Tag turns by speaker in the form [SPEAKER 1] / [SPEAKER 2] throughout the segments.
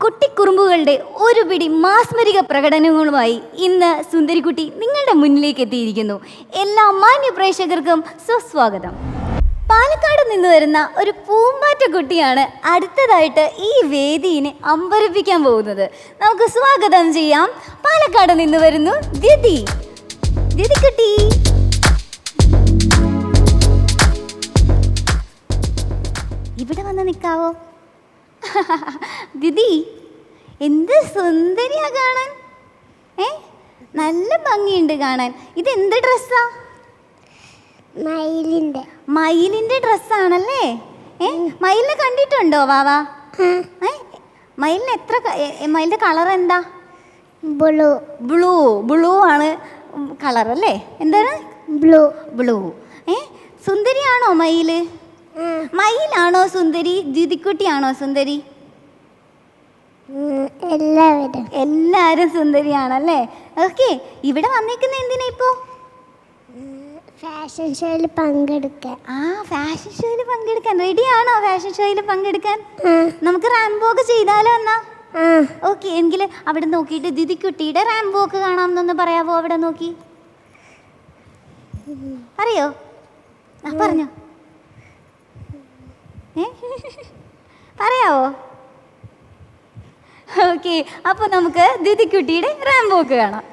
[SPEAKER 1] കുട്ടിക്കുറുമ്പുകളുടെ ഒരു പിടി മാസ്മരിക പ്രകടനങ്ങളുമായി ഇന്ന് സുന്ദരിക്കുട്ടി നിങ്ങളുടെ മുന്നിലേക്ക് എത്തിയിരിക്കുന്നു. എല്ലാ മാന്യ പ്രേക്ഷകർക്കും സുസ്വാഗതം. പാലക്കാട് നിന്ന് വരുന്ന ഒരു പൂമ്പാറ്റ കുട്ടിയാണ് അടുത്തതായിട്ട് ഈ വേദിയെ അമ്പരപ്പിക്കാൻ പോകുന്നത്. നമുക്ക് സ്വാഗതം ചെയ്യാം. പാലക്കാട് നിന്ന് വരുന്നു ദിതി. ദിതിക്കുട്ടി, ഇവിടെ വന്ന് നിൽക്കാവോ? ദിതി, എന്ത് സുന്ദരിയാ കാണാൻ. നല്ല ഭംഗിയുണ്ട് കാണാൻ. ഇത് എന്ത് ഡ്രസ്സാ? മയിലിന്റെ ഡ്രസ്സാണല്ലേ? മയിലിനെ കണ്ടിട്ടുണ്ടോ വാവാ? മയിലിന്റെ കളർ എന്താ? ബ്ലൂ ആണ് കളർ അല്ലേ? എന്താണ്? ബ്ലൂ. സുന്ദരിയാണോ മയില്? മയിലാണോ സുന്ദരി? ദിതിക്കുട്ടിയാണോ സുന്ദരി? എല്ലാവരും സുന്ദരിയാണല്ലേ? ഓക്കെ, ഇവിടെ വന്നേക്കുന്ന എന്തിനാ ഇപ്പോ?
[SPEAKER 2] ഫാഷൻ ഷോയിൽ പങ്കെടുക്കാൻ.
[SPEAKER 1] ഫാഷൻ ഷോയിൽ പങ്കെടുക്കാൻ റെഡിയാണോ? ഫാഷൻ ഷോയിൽ പങ്കെടുക്കാൻ നമുക്ക് റാംബോ ഒക്കെ ചെയ്താലോ എന്നാ? ഓക്കെ, എങ്കിൽ അവിടെ നോക്കിയിട്ട് ദിതിക്കുട്ടിയുടെ റാംബോ ഒക്കെ കാണാമെന്നൊന്ന് പറയാവോ? അവിടെ നോക്കി അറിയോ? പറഞ്ഞോ, പറയാവോ? ഓക്കെ, അപ്പോൾ നമുക്ക് ദിതിക്കുട്ടിയുടെ റാംബോ ഒക്കെ കാണാം.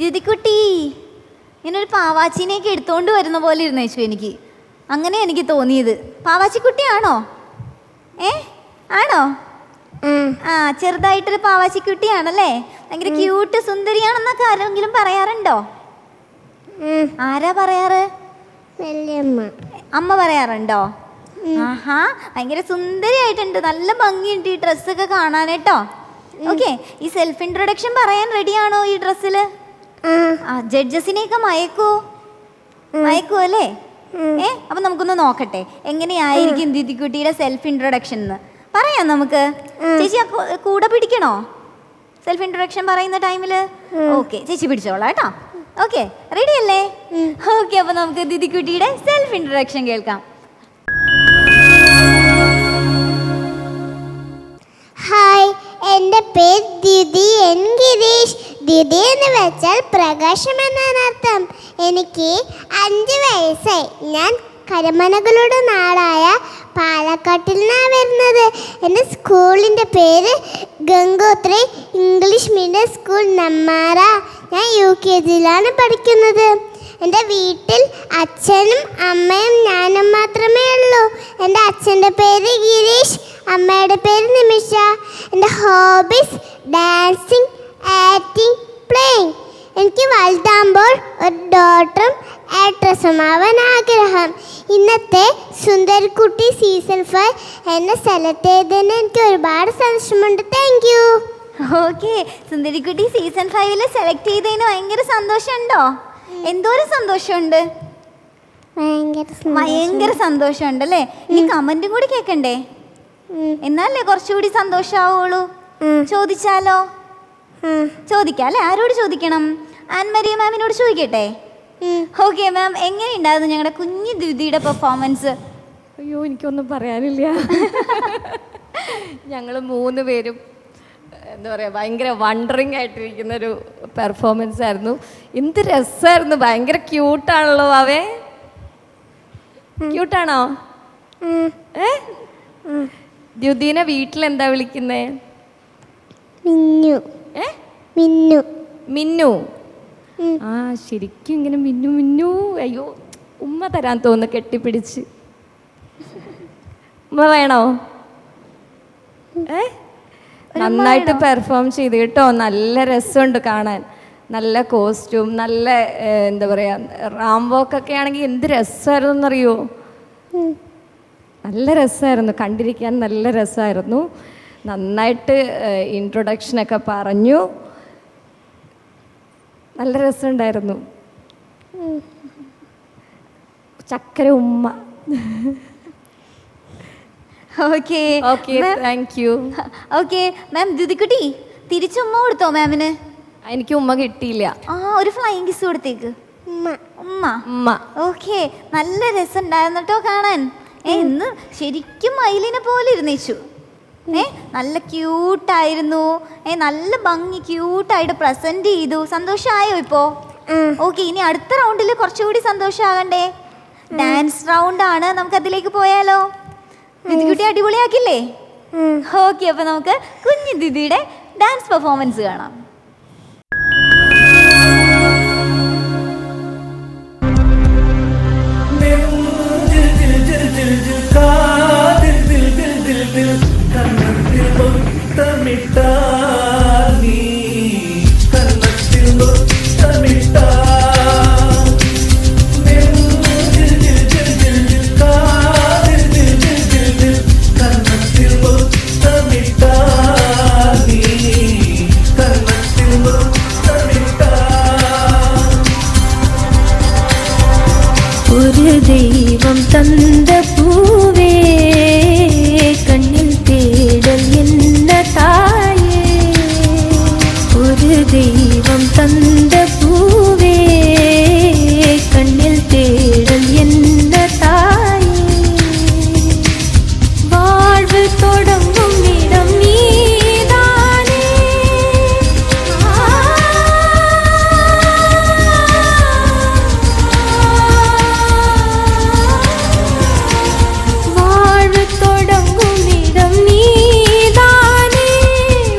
[SPEAKER 1] ദിതിക്കുട്ടി, ഇങ്ങനൊരു പാവാച്ചിനെയൊക്കെ എടുത്തോണ്ട് വരുന്ന പോലെ ഇരുന്നു വെച്ചു. അങ്ങനെ എനിക്ക് തോന്നിയത്. പാവാച്ചിക്കുട്ടിയാണോ? ആണോ? ചെറുതായിട്ടൊരു പാവാച്ചിക്കുട്ടിയാണല്ലേ? ഭയങ്കര ക്യൂട്ട് സുന്ദരിയാണെന്നൊക്കെ ആരെങ്കിലും പറയാറുണ്ടോ? ആരാ പറയാറ്? അമ്മ പറയാറുണ്ടോ? ഭയങ്കര സുന്ദരിയായിട്ടുണ്ട്, നല്ല ഭംഗിയുണ്ട് ഈ ഡ്രസ്സൊക്കെ കാണാനേട്ടോ. ഓക്കെ, ഈ സെൽഫ് ഇൻട്രൊഡക്ഷൻ പറയാൻ റെഡിയാണോ ഈ ഡ്രസ്സില്? ജഡ്ജസിനെയൊക്കെ മയക്കൂ അല്ലേ? അപ്പൊ നമുക്കൊന്ന് നോക്കട്ടെ എങ്ങനെയായിരിക്കും ദിതിക്കുട്ടിയുടെ സെൽഫ് ഇൻട്രൊഡക്ഷൻ എന്ന് പറയാം നമുക്ക്. ചേച്ചി കൂടെ പിടിക്കണോ സെൽഫ് ഇൻട്രൊഡക്ഷൻ പറയുന്ന ടൈമില്? ഓക്കെ, ചേച്ചി പിടിച്ചോളാം കേട്ടോ. ഓക്കെ, റെഡി അല്ലേ? ഓക്കെ, അപ്പൊ നമുക്ക് ദിതിക്കുട്ടിയുടെ സെൽഫ് ഇൻട്രൊഡക്ഷൻ കേൾക്കാം.
[SPEAKER 2] ഹായ്, എൻ്റെ പേര് ദിതി എൻ ഗിരീഷ്. ദിതി എന്ന് വെച്ചാൽ പ്രകാശം എന്നാണ് അർത്ഥം. എനിക്ക് 5 വയസ്സായി. ഞാൻ കരമനകളുടെ നാടായ പാലക്കാട്ടിൽ നിന്നാണ് വരുന്നത്. എൻ്റെ സ്കൂളിൻ്റെ പേര് Gangotri English medium school Nemmara. ഞാൻ UKGയിലാണ് പഠിക്കുന്നത്. എൻ്റെ വീട്ടിൽ അച്ഛനും അമ്മയും ഞാനും മാത്രമേ ഉള്ളൂ. എൻ്റെ അച്ഛൻ്റെ പേര് ഗിരീഷ്, അമ്മയുടെ പേര് നിമിഷ. എൻ്റെ ഹോബീസ് ഡാൻസിങ്, ആക്ടിങ്, പ്ലേയിങ്. എനിക്ക് വലുതാകുമ്പോൾ ഒരു ഡോക്ടറും ആക്ട്രസും ആവാൻ ആഗ്രഹം. ഇന്നത്തെ സുന്ദരിക്കുട്ടി സീസൺ 5 എന്നെ സെലക്ട് ചെയ്തതിന് എനിക്ക് ഒരുപാട് സന്തോഷമുണ്ട്. Thank you.
[SPEAKER 1] ഓക്കെ, സുന്ദരിക്കുട്ടി സീസൺ 5 സെലക്ട് ചെയ്തതിന് ഭയങ്കര സന്തോഷമുണ്ടോ? എന്തോരം സന്തോഷമുണ്ട്? ഭയങ്കര സന്തോഷമുണ്ട് അല്ലേ? ഇനി കമന്റും കൂടി കേൾക്കണ്ടേ? എന്നാലേ കുറച്ചുകൂടി സന്തോഷാവുള്ളൂ. ചോദിച്ചാലോ? ചോദിക്കാം അല്ലേ? ആരോട് ചോദിക്കണം? ആൻമരിയ മാമിനോട് ചോദിക്കട്ടെ? ഓക്കെ മാം, എങ്ങനെയുണ്ടായിരുന്നു ഞങ്ങളുടെ കുഞ്ഞു ദിതിയുടെ പെർഫോമൻസ്?
[SPEAKER 3] അയ്യോ, എനിക്കൊന്നും പറയാനില്ല. ഞങ്ങൾ 3 പേരും എന്താ പറയുക, ഭയങ്കര വണ്ടറിങ് ആയിട്ടിരിക്കുന്നൊരു പെർഫോമൻസ് ആയിരുന്നു. എന്ത് രസമായിരുന്നു. ഭയങ്കര ക്യൂട്ടാണല്ലോ അവേ. ക്യൂട്ടാണോ? ദ്യുതീനെ വീട്ടിലെന്താ വിളിക്കുന്നേ?
[SPEAKER 2] മിന്നു. മിന്നു.
[SPEAKER 3] മിന്നു. ആ ശരിക്കും ഇങ്ങനെ മിന്നു മിന്നു. അയ്യോ, ഉമ്മ തരാൻ തോന്നുന്നു കെട്ടിപ്പിടിച്ച്. ഉമ്മ വേണോ? നന്നായിട്ട് പെർഫോം ചെയ്ത് കേട്ടോ. നല്ല രസമുണ്ട് കാണാൻ. നല്ല കോസ്റ്റ്യൂം, നല്ല എന്താ പറയുക, റാംവോക്കൊക്കെ ആണെങ്കിൽ എന്ത് രസമായിരുന്നു എന്നറിയോ. നല്ല രസമായിരുന്നു, കണ്ടിരിക്കാൻ നല്ല രസമായിരുന്നു. നന്നായിട്ട് ഇൻട്രൊഡക്ഷനൊക്കെ പറഞ്ഞു, നല്ല രസമുണ്ടായിരുന്നു. ചക്കര ഉമ്മ.
[SPEAKER 1] Okay
[SPEAKER 3] okay, thank you.
[SPEAKER 1] Okay ma'am, ദ്യുതിക്കുട്ടി തിരിച്ചുമ്മ കൊടുത്തോ മാമിന്?
[SPEAKER 3] എനിക്ക് ഉമ്മ കിട്ടിയില്ല.
[SPEAKER 1] ഒരു ഫ്ലൈങ് കിസ് കൊടുത്തേക്ക്. ഉമ്മ. ഓക്കെ, നല്ല രസം ഉണ്ടായിരുന്നു കേട്ടോ കാണാൻ. ഇന്ന് ശരിക്കും മയിലിനെ പോലെ ഇരുന്നേച്ചു. നല്ല ക്യൂട്ടായിരുന്നു. നല്ല ഭംഗി, ക്യൂട്ടായിട്ട് പ്രസന്റ് ചെയ്തു. സന്തോഷമായോ ഇപ്പോ? ഓക്കെ, ഇനി അടുത്ത റൗണ്ടിൽ കുറച്ചുകൂടി സന്തോഷമാകണ്ടേ? ഡാൻസ് റൗണ്ട് ആണ്, നമുക്ക് അതിലേക്ക് പോയാലോ? ദിദിക്കുട്ടി അടിപൊളിയാക്കില്ലേ? ഓക്കെ, അപ്പൊ നമുക്ക് കുഞ്ഞു ദിദിയുടെ ഡാൻസ് പെർഫോമൻസ് കാണാം.
[SPEAKER 4] ഒരു ദൈവം തന്ന പൂവേ കണ്ണിൽ തേടൽ എന്ന തായേ. ഒരു ദൈവം തന്ന പൂവേ കണ്ണിൽ തേടൽ എന്ന തായേ. வாழ்வு தொடங்கும் இடம் நீதானே. வாழ்வு தொடங்கும் இடம் நீதானே.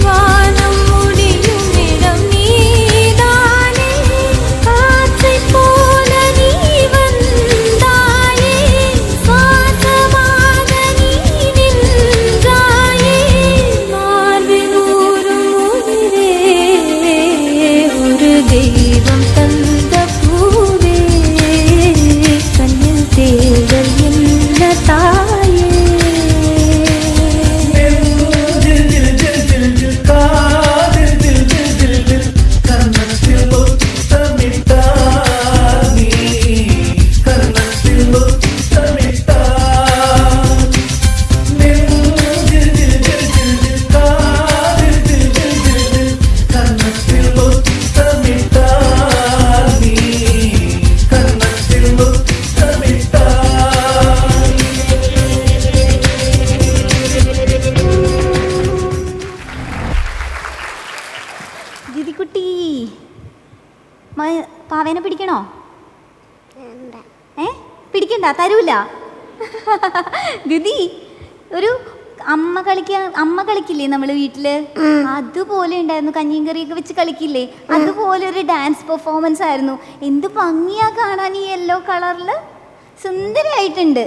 [SPEAKER 4] வானம் முடியும் இடம் நீதானே. காற்றை போல நீ வந்தாயே. சுவாசமாக நீ நின்றாயே. மார்பில் ஊறும் உயிரே ஒரு தெய்வம் தந்த பூவே கண்ணில் தேடல் என்ன தாயே.
[SPEAKER 1] ദിദിക്കുട്ടി, പാവേനെ പിടിക്കണോ? പിടിക്കണ്ട, തരൂല. ദിദി, ഒരു അമ്മ കളിക്കില്ലേ നമ്മള് വീട്ടില്, അതുപോലെ ഉണ്ടായിരുന്നു. കഞ്ഞിയും കറിയൊക്കെ വെച്ച് കളിക്കില്ലേ, അതുപോലെ ഒരു ഡാൻസ് പെർഫോമൻസ് ആയിരുന്നു. എന്ത് ഭംഗിയാ കാണാൻ ഈ യെല്ലോ കളറില്, സുന്ദരിയായിട്ടുണ്ട്.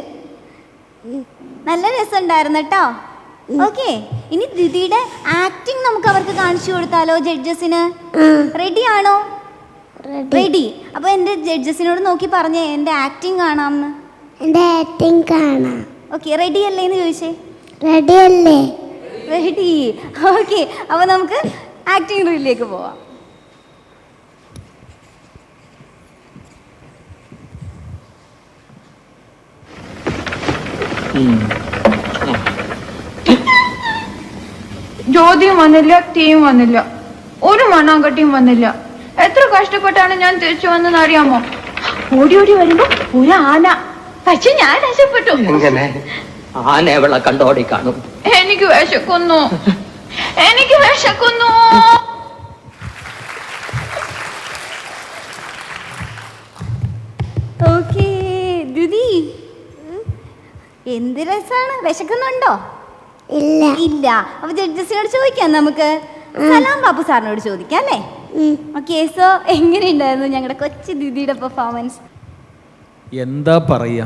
[SPEAKER 1] നല്ല രസമുണ്ടായിരുന്നു കേട്ടോ. ഓക്കെ, ഇനി ദിദിയുടെ ആക്ടിങ് നമുക്ക് അവർക്ക് കാണിച്ചു കൊടുത്താലോ ജഡ്ജസിന്? റെഡി ആണോ? റെഡി. അപ്പൊ എന്റെ ജഡ്ജസിനോട് നോക്കി പറഞ്ഞേ എന്റെ ആക്ടിങ് കാണാമെന്ന്.
[SPEAKER 2] എന്റെ ആക്ടിങ് കാണാം.
[SPEAKER 1] ഓക്കെ, റെഡി അല്ലേന്ന് ചോദിച്ചേ.
[SPEAKER 2] റെഡി അല്ലേ?
[SPEAKER 1] റെഡി. ഓക്കെ, അപ്പൊ നമുക്ക് ആക്ടിങ് റീലിലേക്ക് പോവാം.
[SPEAKER 5] ജ്യോതിയും വന്നില്ല, തീയും വന്നില്ല, ഒരു മണ്ണാങ്കട്ടിയും വന്നില്ല. എത്ര കഷ്ടപ്പെട്ടാണ് ഞാൻ തിരിച്ചു വന്നെന്ന് അറിയാമോ? ഓടി ഓടി വരുമ്പോ ഒരു ആന. പക്ഷെ ഞാൻ രക്ഷപ്പെട്ടു.
[SPEAKER 6] ആന എവിടെ കണ്ടോടി കാണും.
[SPEAKER 5] എനിക്ക് വിശക്കുന്നു, എനിക്ക് വിശക്കുന്നു.
[SPEAKER 1] ഓക്കെ ദിദി, എന്ത് രസാണ്. വിശക്കുന്നുണ്ടോ?
[SPEAKER 2] ഇല്ല.
[SPEAKER 1] ഇല്ല. അപ്പൊ ജഡ്ജസിനോട് ചോദിക്കാം നമുക്ക്. സലാം ബാബു സാറിനോട് ചോദിക്കാം അല്ലേ? ഓക്കെ, സോ എങ്ങനെയുണ്ടായിരുന്നു ഞങ്ങളുടെ കൊച്ചു ദിദിയുടെ പെർഫോമൻസ്?
[SPEAKER 7] എന്താ പറയാ,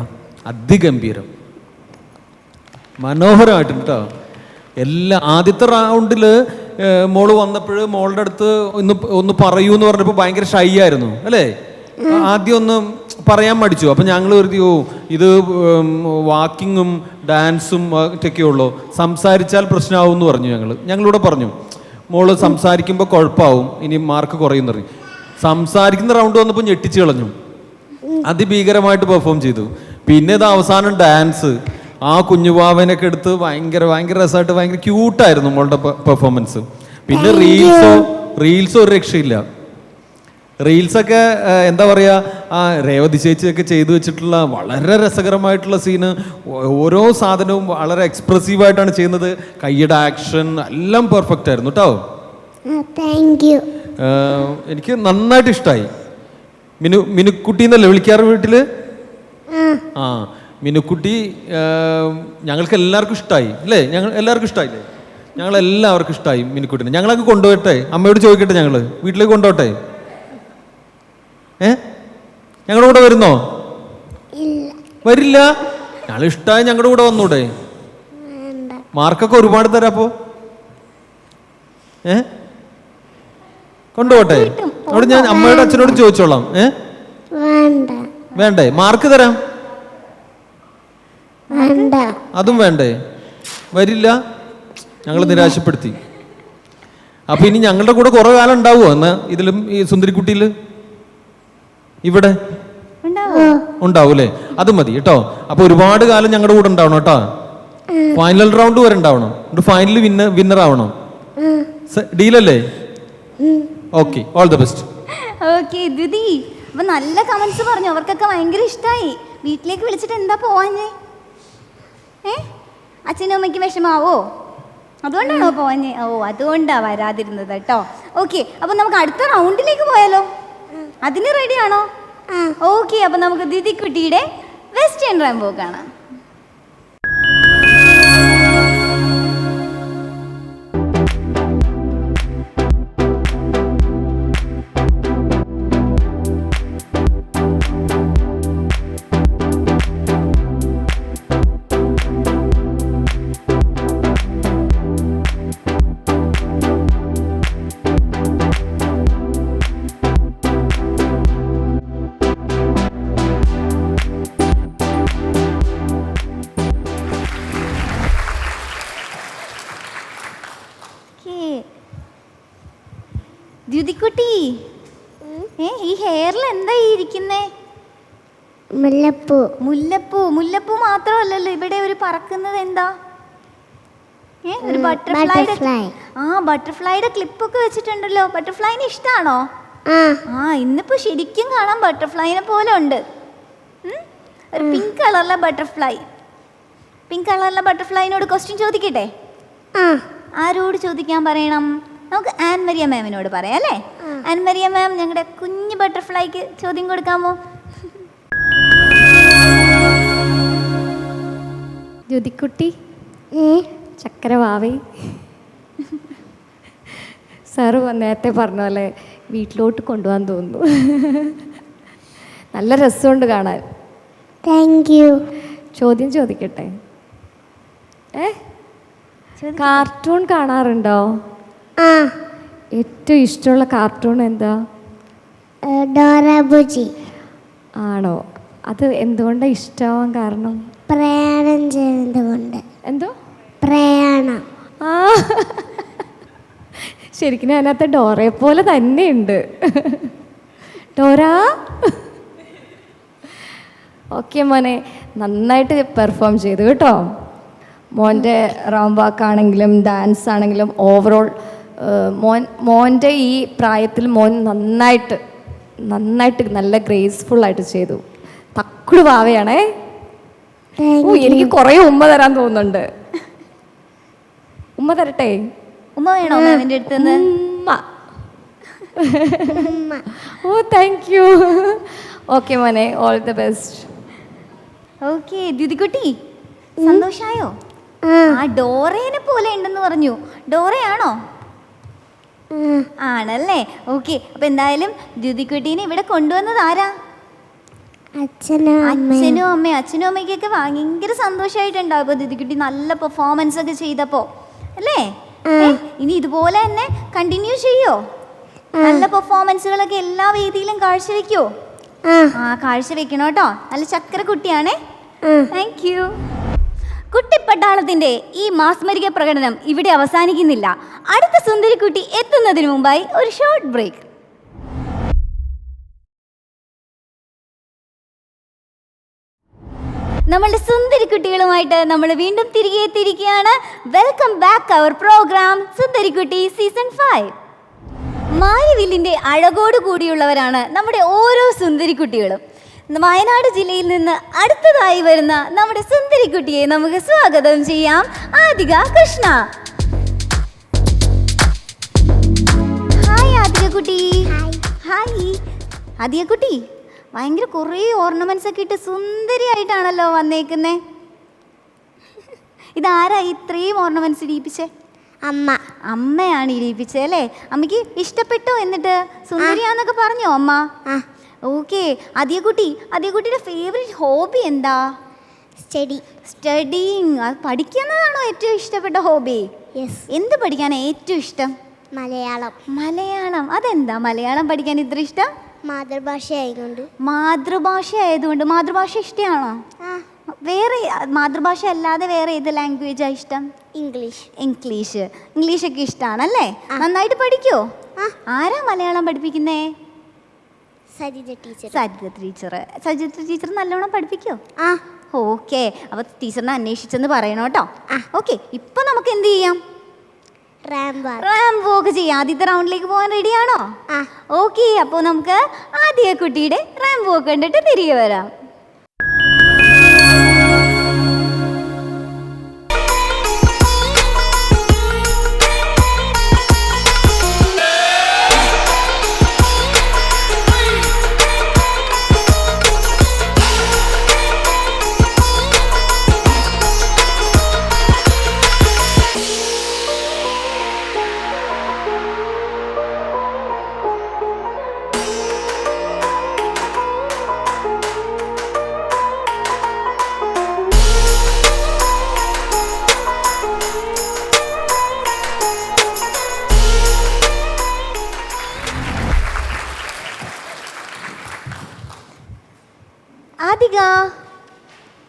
[SPEAKER 7] അതിഗംഭീരം. മനോഹരമായിട്ടുണ്ട് കേട്ടോ. ആദ്യത്തെ റൗണ്ടിൽ മോള് വന്നപ്പോൾ മോളുടെ അടുത്ത് ഒന്ന് പറയൂ എന്ന് പറഞ്ഞപ്പോൾ ഭയങ്കര ഷൈ ആയിരുന്നു അല്ലേ? ആദ്യം ഒന്ന് പറയാൻ മടിച്ചു. അപ്പം ഞങ്ങൾ കരുതിയോ ഇത് വാക്കിങ്ങും ഡാൻസും ഒക്കെ ഉള്ളൂ, സംസാരിച്ചാൽ പ്രശ്നമാവും എന്ന് പറഞ്ഞു. ഞങ്ങളിവിടെ പറഞ്ഞു മോള് സംസാരിക്കുമ്പോൾ കുഴപ്പമാവും, ഇനി മാർക്ക് കുറയുമെന്ന് പറഞ്ഞു. സംസാരിക്കുന്ന റൗണ്ട് വന്നപ്പോൾ ഞെട്ടിച്ച് കളഞ്ഞു, അതിഭീകരമായിട്ട് പെർഫോം ചെയ്തു. പിന്നെ ഇത് അവസാനം ഡാൻസ്, ആ കുഞ്ഞുവാവനൊക്കെ എടുത്ത് ഭയങ്കര രസമായിട്ട് ഭയങ്കര ക്യൂട്ടായിരുന്നു മോളുടെ പെർഫോമൻസ്. പിന്നെ റീൽസ് ഒരു രക്ഷയില്ല. റീൽസൊക്കെ എന്താ പറയുക, ആ രേവതി ചേച്ചിയൊക്കെ ചെയ്തു വെച്ചിട്ടുള്ള വളരെ രസകരമായിട്ടുള്ള സീന്, ഓരോ സാധനവും വളരെ എക്സ്പ്രസീവായിട്ടാണ് ചെയ്യുന്നത്. കൈയുടെ ആക്ഷൻ എല്ലാം പെർഫെക്റ്റ് ആയിരുന്നു കേട്ടോ.
[SPEAKER 2] Thank you.
[SPEAKER 7] എനിക്ക് നന്നായിട്ട് ഇഷ്ടമായി. മിനുക്കുട്ടി എന്നല്ലേ വിളിക്കാറ് വീട്ടില്? ആ, മിനുക്കുട്ടി ഞങ്ങൾക്ക് എല്ലാവർക്കും ഇഷ്ടമായി അല്ലേ? എല്ലാവർക്കും ഇഷ്ടമായില്ലേ? ഞങ്ങളെല്ലാവർക്കും ഇഷ്ടമായി മിനുക്കുട്ടിനെ. ഞങ്ങളൊക്കെ കൊണ്ടുപോയിട്ടെ, അമ്മയോട് ചോദിക്കട്ടെ, ഞങ്ങള് വീട്ടിലേക്ക് കൊണ്ടുപോട്ടെ? ഞങ്ങളുടെ കൂടെ വരുന്നോ? വരില്ല. ഞങ്ങൾ ഇഷ്ടമായി ഞങ്ങളുടെ കൂടെ വന്നൂടെ? മാർക്കൊക്കെ ഒരുപാട് തരാം. അപ്പോ കൊണ്ടുപോട്ടെ? അവിടെ ഞാൻ അമ്മയുടെ അച്ഛനോട് ചോദിച്ചോളാം. വേണ്ടേ? മാർക്ക് തരാം. അതും വേണ്ടേ? വരില്ല. ഞങ്ങൾ നിരാശപ്പെടുത്തി. അപ്പൊ ഇനി ഞങ്ങളുടെ കൂടെ കുറെ കാലം ഉണ്ടാവുമോ എന്നാ ഇതിലും, ഈ സുന്ദരിക്കുട്ടിയില് ഇവിടെ ഉണ്ടാവും അല്ലേ? അത് മതി കേട്ടോ. അപ്പൊ ഒരുപാട് കാലം ഞങ്ങളുടെ കൂടെ ഉണ്ടാവണം കേട്ടോ. ഫൈനൽ റൗണ്ട് വരെ ഉണ്ടാവണം. ഫൈനലിൽ വിന്നർ ആവണം. ഡീലല്ലേ? Okay, all the best.
[SPEAKER 1] Okay Dyuthi, അപ്പൊ നല്ല കമന്റ്സ് പറഞ്ഞു, അവർക്കൊക്കെ ഭയങ്കര ഇഷ്ടമായി. വീട്ടിലേക്ക് വിളിച്ചിട്ട് എന്താ പോവാഞ്ഞേ? അച്ഛനും അമ്മയ്ക്ക് വിഷമാവോ? അതുകൊണ്ടാണോ പോവാഞ്ഞേ? ഓ, അതുകൊണ്ടാ വരാതിരുന്നത് കേട്ടോ. ഓക്കെ, അപ്പൊ നമുക്ക് അടുത്ത റൗണ്ടിലേക്ക് പോയാലോ? അതിന് റെഡിയാണോ? ഓക്കെ, അപ്പൊ നമുക്ക് ദ്യുതിക്കുട്ടിയുടെ വെസ്റ്റേൺ റെയിൻബോ കാണാം. ദ്യുതിക്കുട്ടി, ഈ ഹെയറിൽ എന്താ ഇരിക്കുന്നേ? മുല്ലപ്പൂ മാത്രമല്ലല്ലോ, ഇവിടെ ഒരു പറക്കുന്നത് എന്താ? ഒരു ബട്ടർഫ്ലൈ. ആ, ബട്ടർഫ്ലൈയുടെ ക്ലിപ്പൊക്കെ വെച്ചിട്ടുണ്ടല്ലോ. ബട്ടർഫ്ലൈനെ ഇഷ്ടാണോ? ആ, ഇന്നിപ്പോ ശരിക്കും കാണാൻ ബട്ടർഫ്ലൈനെ പോലെ ഉണ്ട്. ഒരു പിങ്ക് കളറിലെ ബട്ടർഫ്ലൈനോട് ക്വസ്റ്റ്യൻ ചോദിക്കട്ടെ? ആരോട് ചോദിക്കാൻ പറയണം? നമുക്ക് ആൻ മരിയ മാമിനോട് പറയാം അല്ലേ? ആൻ മരിയ മാം, ഞങ്ങളുടെ കുഞ്ഞു ബട്ടർഫ്ലൈക്ക് ചോദ്യം കൊടുക്കാമോ?
[SPEAKER 3] ജ്യോതിക്കുട്ടി, ചക്കരവാവേ, സാറ് നേരത്തെ പറഞ്ഞ പോലെ വീട്ടിലോട്ട് കൊണ്ടുപോകാൻ തോന്നുന്നു. നല്ല രസമുണ്ട് കാണാൻ.
[SPEAKER 2] Thank you.
[SPEAKER 3] ചോദ്യം ചോദിക്കട്ടെ? കാർട്ടൂൺ കാണാറുണ്ടോ? ഏറ്റവും ഇഷ്ടമുള്ള കാർട്ടൂൺ എന്താ?
[SPEAKER 2] ഡോറ ബുജി.
[SPEAKER 3] ആണോ? അത് എന്തുകൊണ്ടാണ് ഇഷ്ടമാവാൻ കാരണം?
[SPEAKER 2] പ്രയാണം ചെയ്യുന്നത് കൊണ്ട്.
[SPEAKER 3] എന്തോ
[SPEAKER 2] പ്രയാണം?
[SPEAKER 3] ആ, ശരിക്കും അതിനകത്ത് ഡോറയെ പോലെ തന്നെയുണ്ട്. ഡോറ. ഓക്കെ മോനെ, നന്നായിട്ട് പെർഫോം ചെയ്തു കേട്ടോ. മോൻ്റെ റാംവാക്കാണെങ്കിലും ഡാൻസ് ആണെങ്കിലും ഓവറോൾ മോൻ്റെ ഈ പ്രായത്തിൽ മോൻ നന്നായിട്ട് നല്ല ഗ്രേസ്ഫുള്ളായിട്ട് ചെയ്തു. തക്കുടു വാവയാണേ. ഓ, എനിക്ക് കുറേ ഉമ്മ തരാൻ തോന്നുന്നുണ്ട്. ഉമ്മ തരട്ടെ?
[SPEAKER 1] ഉമ്മ വേണോ മാമിൻ്റെ അടുത്ത്?
[SPEAKER 3] ഓ, താങ്ക് യു. ഓക്കെ മോനെ, ഓൾ ദി ബെസ്റ്റ്.
[SPEAKER 1] ഓക്കെ ദ്യുതിക്കുട്ടി, സന്തോഷായോ? ആ, ഡോറേനെ പോലെ ഉണ്ടെന്ന് പറഞ്ഞു. ഡോറയാണോ? ആണല്ലേ. ഓക്കെ, അപ്പൊ എന്തായാലും ദ്യുതിക്കുട്ടീനെ ഇവിടെ കൊണ്ടുവന്നത് ആരാ? അച്ഛനും അമ്മയ്ക്കൊക്കെ ഭയങ്കര സന്തോഷമായിട്ടുണ്ടാവും ഇപ്പൊ ദിദിക്കുട്ടി നല്ല പെർഫോമൻസ് ഒക്കെ ചെയ്തപ്പോ അല്ലേ? ഇനി ഇതുപോലെ തന്നെ കണ്ടിന്യൂ ചെയ്യോ? നല്ല പെർഫോമൻസുകളൊക്കെ എല്ലാ വേദിയിലും കാഴ്ചവെക്കോ? കാഴ്ചവെക്കണം കേട്ടോ. നല്ല ചക്കര കുട്ടിയാണേ. Thank you. കുട്ടിപ്പട്ടാളത്തിന്റെ ഈ മാസ്മരിക പ്രകടനം ഇവിടെ അവസാനിക്കുന്നില്ല. അടുത്ത സുന്ദരിക്കുട്ടി എത്തുന്നതിന് മുമ്പായി ഒരു ഷോർട്ട് ബ്രേക്ക്. നമ്മളുടെ സുന്ദരി കുട്ടികളുമായിട്ട് നമ്മൾ വീണ്ടും തിരികെ എത്തിയിരിക്കുകയാണ്. വെൽക്കം ബാക്ക് അവർ പ്രോഗ്രാം സുന്ദരിക്കുട്ടി സീസൺ 5. മാരിവില്ലിൻ്റെ അഴകോട് കൂടിയുള്ളവരാണ് നമ്മുടെ ഓരോ സുന്ദരിക്കുട്ടികളും. വയനാട് ജില്ലയിൽ നിന്ന് അടുത്തതായി വരുന്ന നമ്മുടെ സുന്ദരിക്കുട്ടിയെ നമുക്ക് സ്വാഗതം ചെയ്യാം. ആദിക കൃഷ്ണ. ഹായ് ആദിക കുട്ടി. ഹായ് ആദിക കുട്ടി. ഭയങ്കര കുറേ ഓർണമെന്റ്സ് ഒക്കെ ഇട്ട് സുന്ദരിയായിട്ടാണല്ലോ വന്നേക്കുന്നേ. ഇതാരാ ഇത്രയും ഓർണമെന്റ്സ് ഇടിയിപ്പിച്ചേ? അമ്മയാണ് ഇടിയിപ്പിച്ചേ അല്ലേ? അമ്മയ്ക്ക് ഇഷ്ടപ്പെട്ടോ? എന്നിട്ട് സുന്ദരിയാന്നൊക്കെ പറഞ്ഞോ അമ്മ? ഓക്കെ. അതിയക്കുട്ടിയുടെ ഫേവറേറ്റ് ഹോബി എന്താ? സ്റ്റഡിങ്. പഠിക്കുന്നതാണോ ഏറ്റവും ഇഷ്ടപ്പെട്ട ഹോബി? എന്ത് പഠിക്കാനാണ് ഏറ്റവും ഇഷ്ടം? മലയാളം. അതെന്താ മലയാളം പഠിക്കാൻ ഇത്ര ഇഷ്ടം? മാതൃഭാഷ ആയതുകൊണ്ട്. മാതൃഭാഷ ഇഷ്ടമാണോ? വേറെ മാതൃഭാഷ അല്ലാതെ വേറെ ഏത് ലാംഗ്വേജാ ഇഷ്ടം? ഇംഗ്ലീഷൊക്കെ ഇഷ്ടമാണല്ലേ? നന്നായിട്ട് പഠിക്കോ? ആരാ മലയാളം പഠിപ്പിക്കുന്നേ? സജിത ടീച്ചർ നല്ലോണം പഠിപ്പിക്കോ? ഓക്കെ. അപ്പൊ ടീച്ചറിനെ അന്വേഷിച്ചെന്ന് പറയണോ കേട്ടോ. ഓക്കെ. ഇപ്പൊ നമുക്ക് എന്ത് ചെയ്യാം? റാം വോക്ക് ചെയ്യാം. ആദ്യത്തെ റൗണ്ടിലേക്ക് പോകാൻ റെഡിയാണോ? ഓക്കെ. അപ്പോൾ നമുക്ക് ആദ്യ കുട്ടിയുടെ റാം വോക്ക് കണ്ടിട്ട് തിരികെ വരാം.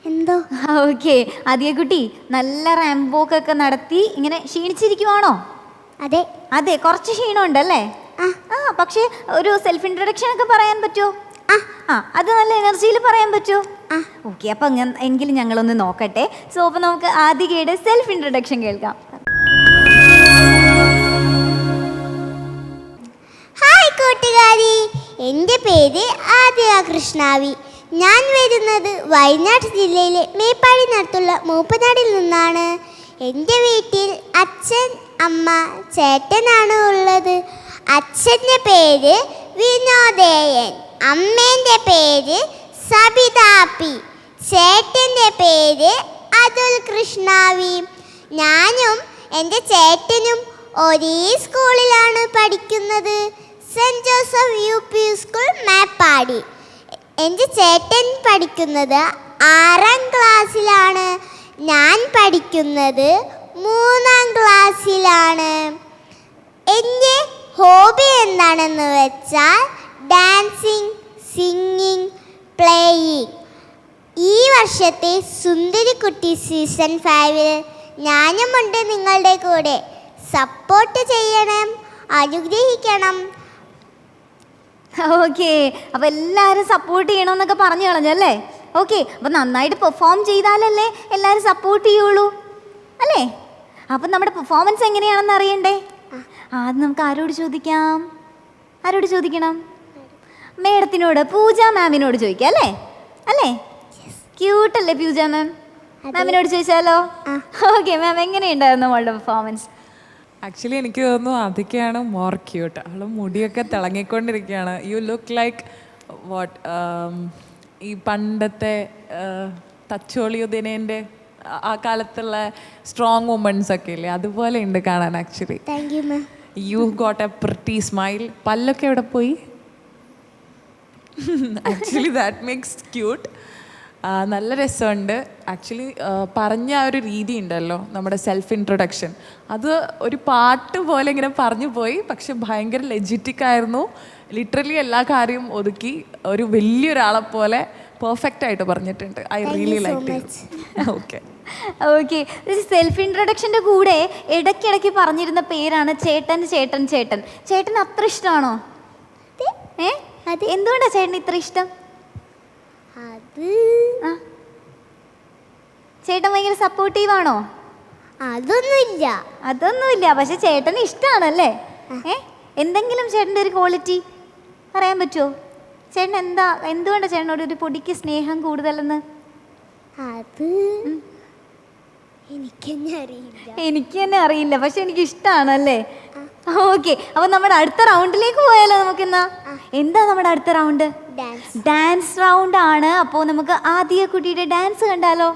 [SPEAKER 2] എന്തോ?
[SPEAKER 1] ഓക്കെ. ആദിക കുട്ടി നല്ല റാംബോക്കൊക്കെ നടത്തി ഇങ്ങനെ ക്ഷീണിച്ചിരിക്കുവാണോ? അതെ. കുറച്ച് ക്ഷീണമുണ്ടല്ലേ? പക്ഷേ ഒരു സെൽഫ് ഇൻട്രൊഡക്ഷൻ ഒക്കെ പറയാൻ പറ്റുമോ? അത് നല്ല എനർജിയിൽ പറയാൻ പറ്റുമോ? ഓക്കെ. അപ്പൊ എങ്കിലും ഞങ്ങളൊന്ന് നോക്കട്ടെ. സോ അപ്പൊ നമുക്ക് ആദികയുടെ സെൽഫ് ഇൻട്രൊഡക്ഷൻ കേൾക്കാം.
[SPEAKER 2] ഹായ് കൂട്ടുകാരി, എൻ്റെ പേര് ആദിക കൃഷ്ണാവി. ഞാൻ വരുന്നത് വയനാട് ജില്ലയിലെ മേപ്പാടിനടുത്തുള്ള മൂപ്പനാടിൽ നിന്നാണ്. എൻ്റെ വീട്ടിൽ അച്ഛൻ, അമ്മ, ചേട്ടനാണ് ഉള്ളത്. അച്ഛൻ്റെ പേര് വിനോദേയൻ, അമ്മേൻ്റെ പേര് സബിതാപ്പി, ചേട്ടൻ്റെ പേര് അതുൽ കൃഷ്ണാവി. ഞാനും എൻ്റെ ചേട്ടനും ഒരേ സ്കൂളിലാണ് പഠിക്കുന്നത്. Saint Joseph UP school Meppadi. എൻ്റെ ചേട്ടൻ പഠിക്കുന്നത് 6ാം ക്ലാസ്സിലാണ്. ഞാൻ പഠിക്കുന്നത് 3ാം ക്ലാസ്സിലാണ്. എൻ്റെ ഹോബി എന്താണെന്ന് വെച്ചാൽ ഡാൻസിങ്, സിംഗിങ്, പ്ലേയിങ്. ഈ വർഷത്തെ സുന്ദരിക്കുട്ടി സീസൺ 5-ൽ ഞാനുമുണ്ട് നിങ്ങളുടെ കൂടെ. സപ്പോർട്ട് ചെയ്യണം, അനുഗ്രഹിക്കണം.
[SPEAKER 1] ഓക്കെ. അപ്പൊ എല്ലാവരും സപ്പോർട്ട് ചെയ്യണമെന്നൊക്കെ പറഞ്ഞു കളഞ്ഞല്ലേ? ഓക്കെ. അപ്പൊ നന്നായിട്ട് പെർഫോം ചെയ്താലല്ലേ എല്ലാവരും സപ്പോർട്ട് ചെയ്യുള്ളൂ അല്ലേ? അപ്പൊ നമ്മുടെ പെർഫോമൻസ് എങ്ങനെയാണെന്ന് അറിയണ്ടേ? ആദ്യം നമുക്ക് ആരോട് ചോദിക്കണം? മേഡത്തിനോട്, പൂജ മാമിനോട് ചോദിക്കാം അല്ലേ? ക്യൂട്ടല്ലേ പൂജ മാമിനോട് ചോദിച്ചാലോ? ഓക്കെ മാം, എങ്ങനെയുണ്ടായിരുന്നു അവളുടെ പെർഫോമൻസ്?
[SPEAKER 8] ആക്ച്വലി എനിക്ക് തോന്നുന്നു അതൊക്കെയാണ് മോർ ക്യൂട്ട്. അവൾ മുടിയൊക്കെ തിളങ്ങിക്കൊണ്ടിരിക്കുകയാണ്. യു ലുക്ക് ലൈക്ക് വാട്ട് ഈ പണ്ടത്തെ തച്ചോളിയുദിനേൻ്റെ ആ കാലത്തുള്ള സ്ട്രോങ് വുമൻസ് ഒക്കെ ഇല്ലേ, അതുപോലെ ഉണ്ട് കാണാൻ. Actually you got A pretty smile. പല്ലൊക്കെ എവിടെ പോയി? Actually that makes cute. നല്ല രസമുണ്ട്. ആക്ച്വലി പറഞ്ഞ ആ ഒരു രീതി ഉണ്ടല്ലോ, നമ്മുടെ സെൽഫ് ഇൻട്രൊഡക്ഷൻ, അത് ഒരു പാട്ട് പോലെ ഇങ്ങനെ പറഞ്ഞു പോയി. പക്ഷെ ഭയങ്കര ലെജിറ്റിക് ആയിരുന്നു. ലിറ്ററലി എല്ലാ കാര്യവും ഒതുക്കി ഒരു വലിയൊരാളെ പോലെ പെർഫെക്റ്റ് ആയിട്ട് പറഞ്ഞിട്ടുണ്ട്. I really like it. Okay
[SPEAKER 1] okay, self ഇൻട്രൊഡക്ഷൻ്റെ കൂടെ ഇടയ്ക്കിടയ്ക്ക് പറഞ്ഞിരുന്ന പേരാണ് ചേട്ടൻ ചേട്ടൻ ചേട്ടൻ. ചേട്ടൻ അത്ര ഇഷ്ടമാണോ? എന്തുകൊണ്ടാണ് ചേട്ടൻ ഇത്ര ഇഷ്ടം? ചേട്ടൻ ഭയങ്കര സപ്പോർട്ടീവ് ആണോ? അതൊന്നുമില്ല, പക്ഷെ ചേട്ടന് ഇഷ്ടമാണല്ലേ? എന്തെങ്കിലും ചേട്ടൻ്റെ ഒരു ക്വാളിറ്റി പറയാൻ പറ്റുമോ? ചേട്ടൻ എന്തുകൊണ്ടാണ് ചേട്ടനോട് ഒരു പൊടിക്ക് സ്നേഹം കൂടുതലെന്ന്? എനിക്ക് തന്നെ അറിയില്ല, പക്ഷെ എനിക്ക് ഇഷ്ടമാണല്ലേ? ഓക്കെ, അപ്പൊ നമ്മുടെ അടുത്ത റൗണ്ടിലേക്ക് പോയാലോ നമുക്ക്? എന്താ നമ്മുടെ അടുത്ത റൗണ്ട്? ഡാൻസ് റൗണ്ട് ആണ്. അപ്പോൾ നമുക്ക് ആദിയ കുട്ടിയുടെ ഡാൻസ് കണ്ടാലോ?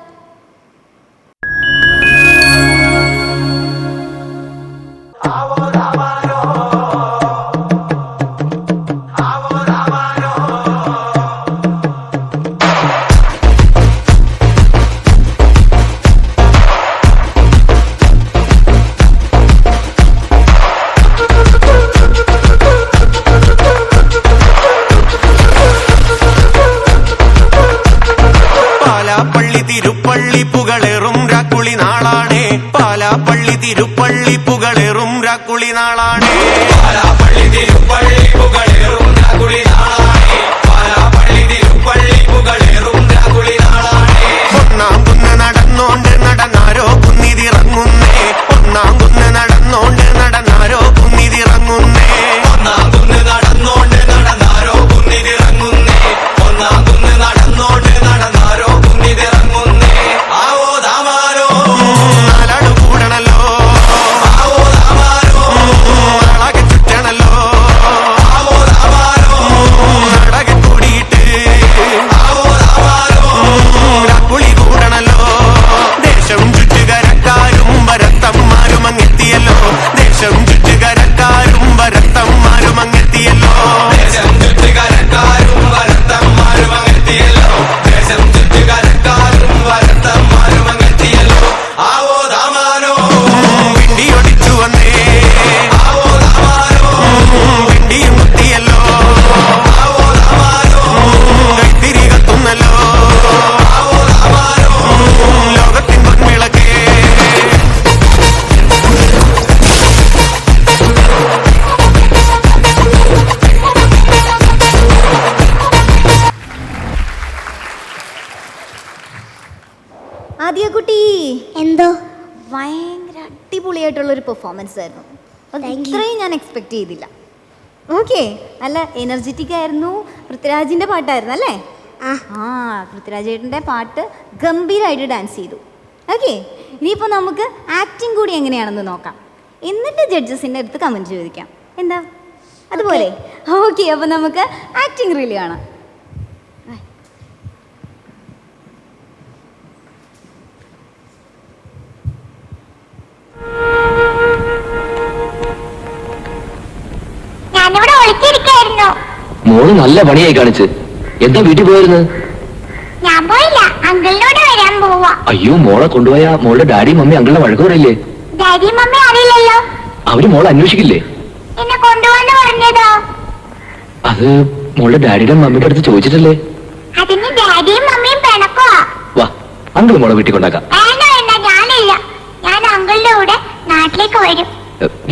[SPEAKER 9] തിരുപ്പള്ളി പുകളേറും രാക്കുളി നാളാണേ. പാലാപ്പള്ളി തിരുപ്പള്ളി പുകളേറും രാക്കുളി നാളാണേ. പാലാപ്പള്ളി തിരുപ്പള്ളി പുകളേറും രാക്കുളി നാളാണേ. പാലാപ്പള്ളി തിരുപ്പള്ളി പുകളേറും രാക്കുളി നാളാണേ. ഒന്നാം കുന്ന് നടന്നോണ്ട് നടന്നാരോ കുന്നിതിറങ്ങുന്നേ. ഒന്നാം കുന്ന് നടന്നോണ്ട് നടന്നാരോ കുന്നിതിറങ്ങുന്നേ. ഒന്നാം കുന്ന് നടന്നോണ്ട് നടന്നാരോ കുന്നിതിറങ്ങുന്നേ. ഒന്നാം കുന്ന് നടന്നോണ്ട് നടന്നാരോ കുന്നിതിറങ്ങുന്നേ. ആവോ ദാമാരോ നാലാട് കൂടണല്ലോ. ആവോ ദാമാരോ നാളാകെ ചുറ്റണല്ലോ. ആവോ ദാമാരോ നാടകെ കൂടിയിട്ട്. ആവോ ദാമാരോ രാക്കുളി കൂടണല്ലോ. ദേശം ചുറ്റുകരക്കാരും വരത്തന്മാരും അങ്ങെത്തിയല്ലോ. ദേശം ചുറ്റുകരക്കാരും വരത്തന്മാരും അങ്ങെത്തിയല്ലോ. ദേശം ചുറ്റുകരക്കാരും വരത്തന്മാരും അങ്ങെത്തിയല്ലോ. ദേശം ചുറ്റുകരക്കാരും വരത്തന്മാരും അങ്ങെത്തിയല്ലോ. ആവോ ദാമാരോ പിണ്ടിയൊടിച്ചു വന്നേ. ആവോ ദാമാരോ പിണ്ടിയും കുത്തിയല്ലോ. ആവോ ദാമാരോ കൈത്തിരി കത്തുന്നല്ലോ. ആവോ ദാമാരോ ലോകത്തിൻ പൊൻവിളക്കേ.
[SPEAKER 1] ആദിയ കുട്ടി,
[SPEAKER 2] എന്തോ
[SPEAKER 1] ഭയങ്കര അടിപൊളിയായിട്ടുള്ളൊരു പെർഫോമൻസ് ആയിരുന്നു. ഇത്രയും ഞാൻ എക്സ്പെക്ട് ചെയ്തില്ല. ഓക്കെ, നല്ല എനർജറ്റിക് ആയിരുന്നു. പൃഥ്വിരാജിൻ്റെ പാട്ടായിരുന്നു അല്ലേ? പൃഥ്വിരാജ് ചേട്ടൻ്റെ പാട്ട് ഗംഭീരമായിട്ട് ഡാൻസ് ചെയ്തു. ഓക്കെ, ഇനിയിപ്പോൾ നമുക്ക് ആക്ടിങ് കൂടി എങ്ങനെയാണെന്ന് നോക്കാം. എന്നിട്ട് ജഡ്ജസിൻ്റെ അടുത്ത് കമൻറ്റ് ചോദിക്കാം. എന്താ അതുപോലെ? ഓക്കെ, അപ്പോൾ നമുക്ക് ആക്ടിങ് റീല് കാണാം.
[SPEAKER 2] ഞാനിവിടെ ഒളിച്ചിരിക്കായിരുന്നു.
[SPEAKER 6] മോള് നല്ല പണിയായി കാണിച്ച്. എന്താ വീട്ടിൽ പോയിരുന്നു?
[SPEAKER 2] ഞാൻ പോയില്ല, അങ്കിളിനോട് വരാൻ പോവാ.
[SPEAKER 6] അയ്യോ, മോളെ കൊണ്ടുപോയാ മോളുടെ ഡാഡി മമ്മി അങ്കിളിനെ വഴക്ക് പറയില്ലേ?
[SPEAKER 2] ഡാഡി മമ്മി അറിയില്ലല്ലോ.
[SPEAKER 6] അവര് മോളെ അന്വേഷിക്കില്ലേ?
[SPEAKER 2] എന്നെ കൊണ്ടുപോകാന്ന് പറഞ്ഞതോ?
[SPEAKER 6] അത് മോളുടെ ഡാഡിയുടെ മമ്മിയുടെ അടുത്ത് ചോദിച്ചിട്ടല്ലേ?
[SPEAKER 2] അതിന് ഡാഡിയും മമ്മിയും പിണക്കുവാ.
[SPEAKER 6] വാ, അങ്കിൾ മോളെ വീട്ടിൽ കൊണ്ടാക്കാം.
[SPEAKER 2] വേണ്ട, ഞാനില്ല. ഞാൻ അങ്കിളിന്റെ കൂടെ നാട്ടിലേക്ക് വരും.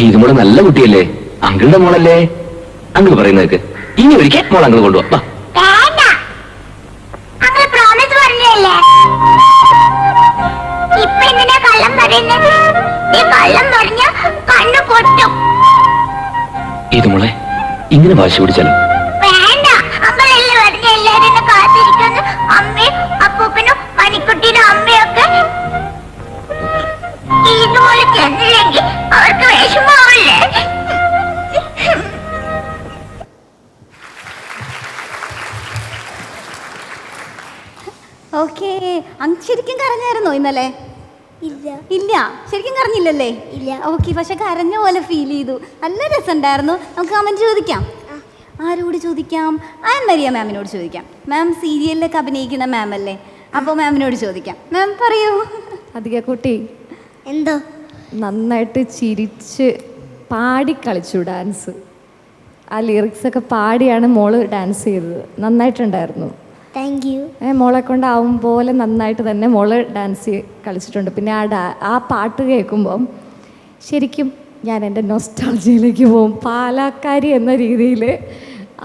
[SPEAKER 6] ഇത് മോളെ നല്ല കുട്ടിയല്ലേ? അങ്കിളുടെ മോളല്ലേ? അങ്കിൾ പറയുന്നതൊക്കെ ഇനി ഒരിക്കൽ മോൾ അങ്കിൾ കൊണ്ടുപോവാ.
[SPEAKER 2] വേണ്ട, അങ്കിൾ പ്രോമിസ് പറഞ്ഞല്ലേ. ഇപ്പൊ എന്തിനാ കള്ളം പറയുന്നത്? ഈ കള്ളം പറഞ്ഞ കണ്ണു പൊട്ടും.
[SPEAKER 6] ഇത് മോളെ ഇങ്ങനെ വാശി പിടിച്ചാലോ?
[SPEAKER 2] വേണ്ട, അങ്കിളല്ലേ പറഞ്ഞ എല്ലാരും കാത്തിരിക്കുന്നു. അമ്മയും അപ്പൂപ്പനും മണിക്കുട്ടിയുടെ അമ്മയൊക്കെ ഇതുപോലെ ചെന്നില്ലെങ്കിൽ അവർക്ക് വിഷമാവില്ലേ?
[SPEAKER 1] ഓക്കെ, ശരിക്കും കരഞ്ഞായിരുന്നോ ഇന്നലെ? ഇല്ല, ശരിക്കും കരഞ്ഞില്ലല്ലേ? ഇല്ല. ഓക്കെ, പക്ഷെ കരഞ്ഞ പോലെ ഫീൽ ചെയ്തു. നല്ല രസമുണ്ടായിരുന്നു. നമുക്ക് കമൻറ്റ് ചോദിക്കാം. ആരോട് ചോദിക്കാം? ആൻ മരിയ മാമിനോട് ചോദിക്കാം. മാം സീരിയലിലൊക്കെ അഭിനയിക്കുന്ന മാം അല്ലേ, അപ്പോൾ മാമിനോട് ചോദിക്കാം. മാം പറയൂ.
[SPEAKER 3] അധിക കുട്ടി
[SPEAKER 2] എന്തോ
[SPEAKER 3] നന്നായിട്ട് ചിരിച്ച് പാടി കളിച്ചു ഡാൻസ്. ആ ലിറിക്സൊക്കെ പാടിയാണ് മോള് ഡാൻസ് ചെയ്തത്. നന്നായിട്ടുണ്ടായിരുന്നു.
[SPEAKER 2] Thank you.
[SPEAKER 3] മോളെ കൊണ്ടാവും പോലെ നന്നായിട്ട് തന്നെ മോള് ഡാൻസ് കളിച്ചിട്ടുണ്ട്. പിന്നെ ആ പാട്ട് കേൾക്കുമ്പം ശരിക്കും ഞാൻ എൻ്റെ നൊസ്റ്റാൾജിയയിലേക്ക് പോകും. പാലക്കാരി എന്ന രീതിയിൽ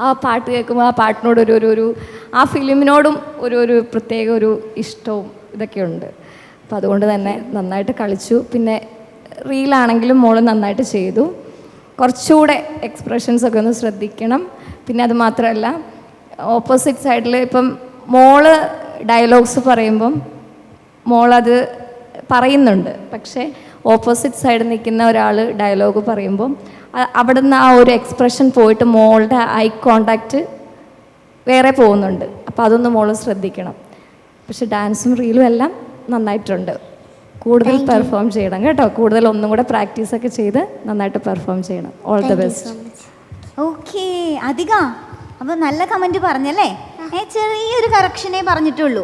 [SPEAKER 3] ആ പാട്ട് കേൾക്കുമ്പോൾ ആ പാട്ടിനോട് ഒരു ആ ഫിലിമിനോടും ഒരു പ്രത്യേക ഒരു ഇഷ്ടവും ഇതൊക്കെയുണ്ട്. അപ്പോൾ അതുകൊണ്ട് തന്നെ നന്നായിട്ട് കളിച്ചു. പിന്നെ റീലാണെങ്കിലും മോള് നന്നായിട്ട് ചെയ്തു. കുറച്ചുകൂടെ എക്സ്പ്രഷൻസൊക്കെ ഒന്ന് ശ്രദ്ധിക്കണം. പിന്നെ അത് മാത്രമല്ല, ഓപ്പോസിറ്റ് സൈഡിൽ ഇപ്പം മോള് ഡയലോഗ്സ് പറയുമ്പം മോളത് പറയുന്നുണ്ട്, പക്ഷേ ഓപ്പോസിറ്റ് സൈഡിൽ നിൽക്കുന്ന ഒരാൾ ഡയലോഗ് പറയുമ്പം അവിടുന്ന് ആ ഒരു എക്സ്പ്രഷൻ പോയിട്ട് മോളുടെ ഐ കോണ്ടാക്റ്റ് വേറെ പോകുന്നുണ്ട്. അപ്പോൾ അതൊന്ന് മോള് ശ്രദ്ധിക്കണം. പക്ഷെ ഡാൻസും റീലും എല്ലാം നന്നായിട്ടുണ്ട്. കൂടുതൽ പെർഫോം ചെയ്യണം കേട്ടോ. കൂടുതൽ ഒന്നും കൂടെ പ്രാക്ടീസൊക്കെ ചെയ്ത് നന്നായിട്ട് പെർഫോം ചെയ്യണം. All the best.
[SPEAKER 1] ഓക്കെ അധിക, അപ്പോൾ നല്ല കമൻറ്റ് പറഞ്ഞല്ലേ. ചെറിയൊരു കറക്ഷനേ പറഞ്ഞിട്ടുള്ളൂ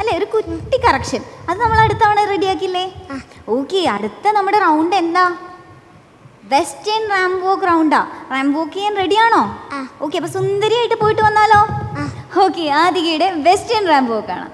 [SPEAKER 1] അല്ലേ, ഒരു കുട്ടി കറക്ഷൻ. അത് നമ്മൾ അടുത്ത തവണ റെഡിയാക്കില്ലേ? ഓക്കെ, അടുത്ത നമ്മുടെ റൗണ്ട് എന്താ? വെസ്റ്റേൺ റാംവോക്ക് റൗണ്ടാ. റാംവോക്ക് ചെയ്യാൻ റെഡിയാണോ? ഓക്കെ, അപ്പോൾ സുന്ദരിയായിട്ട് പോയിട്ട് വന്നാലോ? ഓക്കെ, ആദികയുടെ വെസ്റ്റേൺ റാംവോക്ക് ആണ്.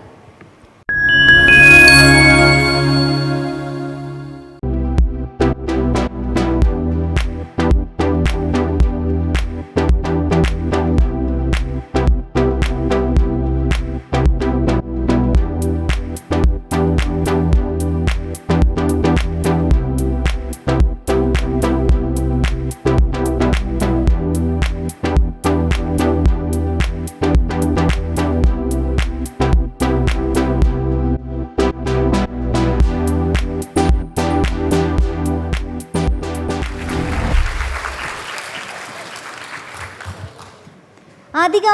[SPEAKER 1] അധിക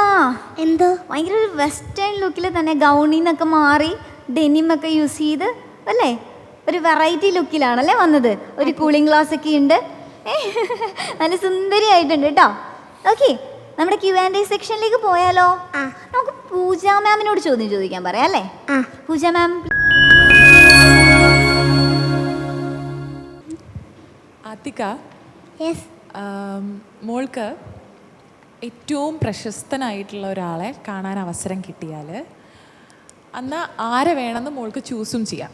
[SPEAKER 2] എന്തോ
[SPEAKER 1] ഭയങ്കര ഒരു വെസ്റ്റേൺ ലുക്കിൽ തന്നെ ഗൗണിൽ നിന്നൊക്കെ മാറി ഡെനിമൊക്കെ യൂസ് ചെയ്ത് അല്ലേ, ഒരു വെറൈറ്റി ലുക്കിലാണല്ലേ വന്നത്. ഒരു കൂളിംഗ് ഗ്ലാസ് ഒക്കെ ഉണ്ട്. നല്ല സുന്ദരിയായിട്ടുണ്ട് കേട്ടോ. ഓക്കെ, നമ്മുടെ Q&A സെക്ഷനിലേക്ക് പോയാലോ? നമുക്ക് പൂജ മാമിനോട് ചോദ്യം ചോദിക്കാൻ പറയാം അല്ലേ? പൂജ മാം.
[SPEAKER 8] ആതിക,
[SPEAKER 2] യെസ്.
[SPEAKER 8] മോൾക്ക് ഏറ്റവും പ്രശസ്തനായിട്ടുള്ള ഒരാളെ കാണാൻ അവസരം കിട്ടിയാൽ അന്ന് ആരെ വേണമെന്ന് മോൾക്ക് ചൂസും ചെയ്യാം.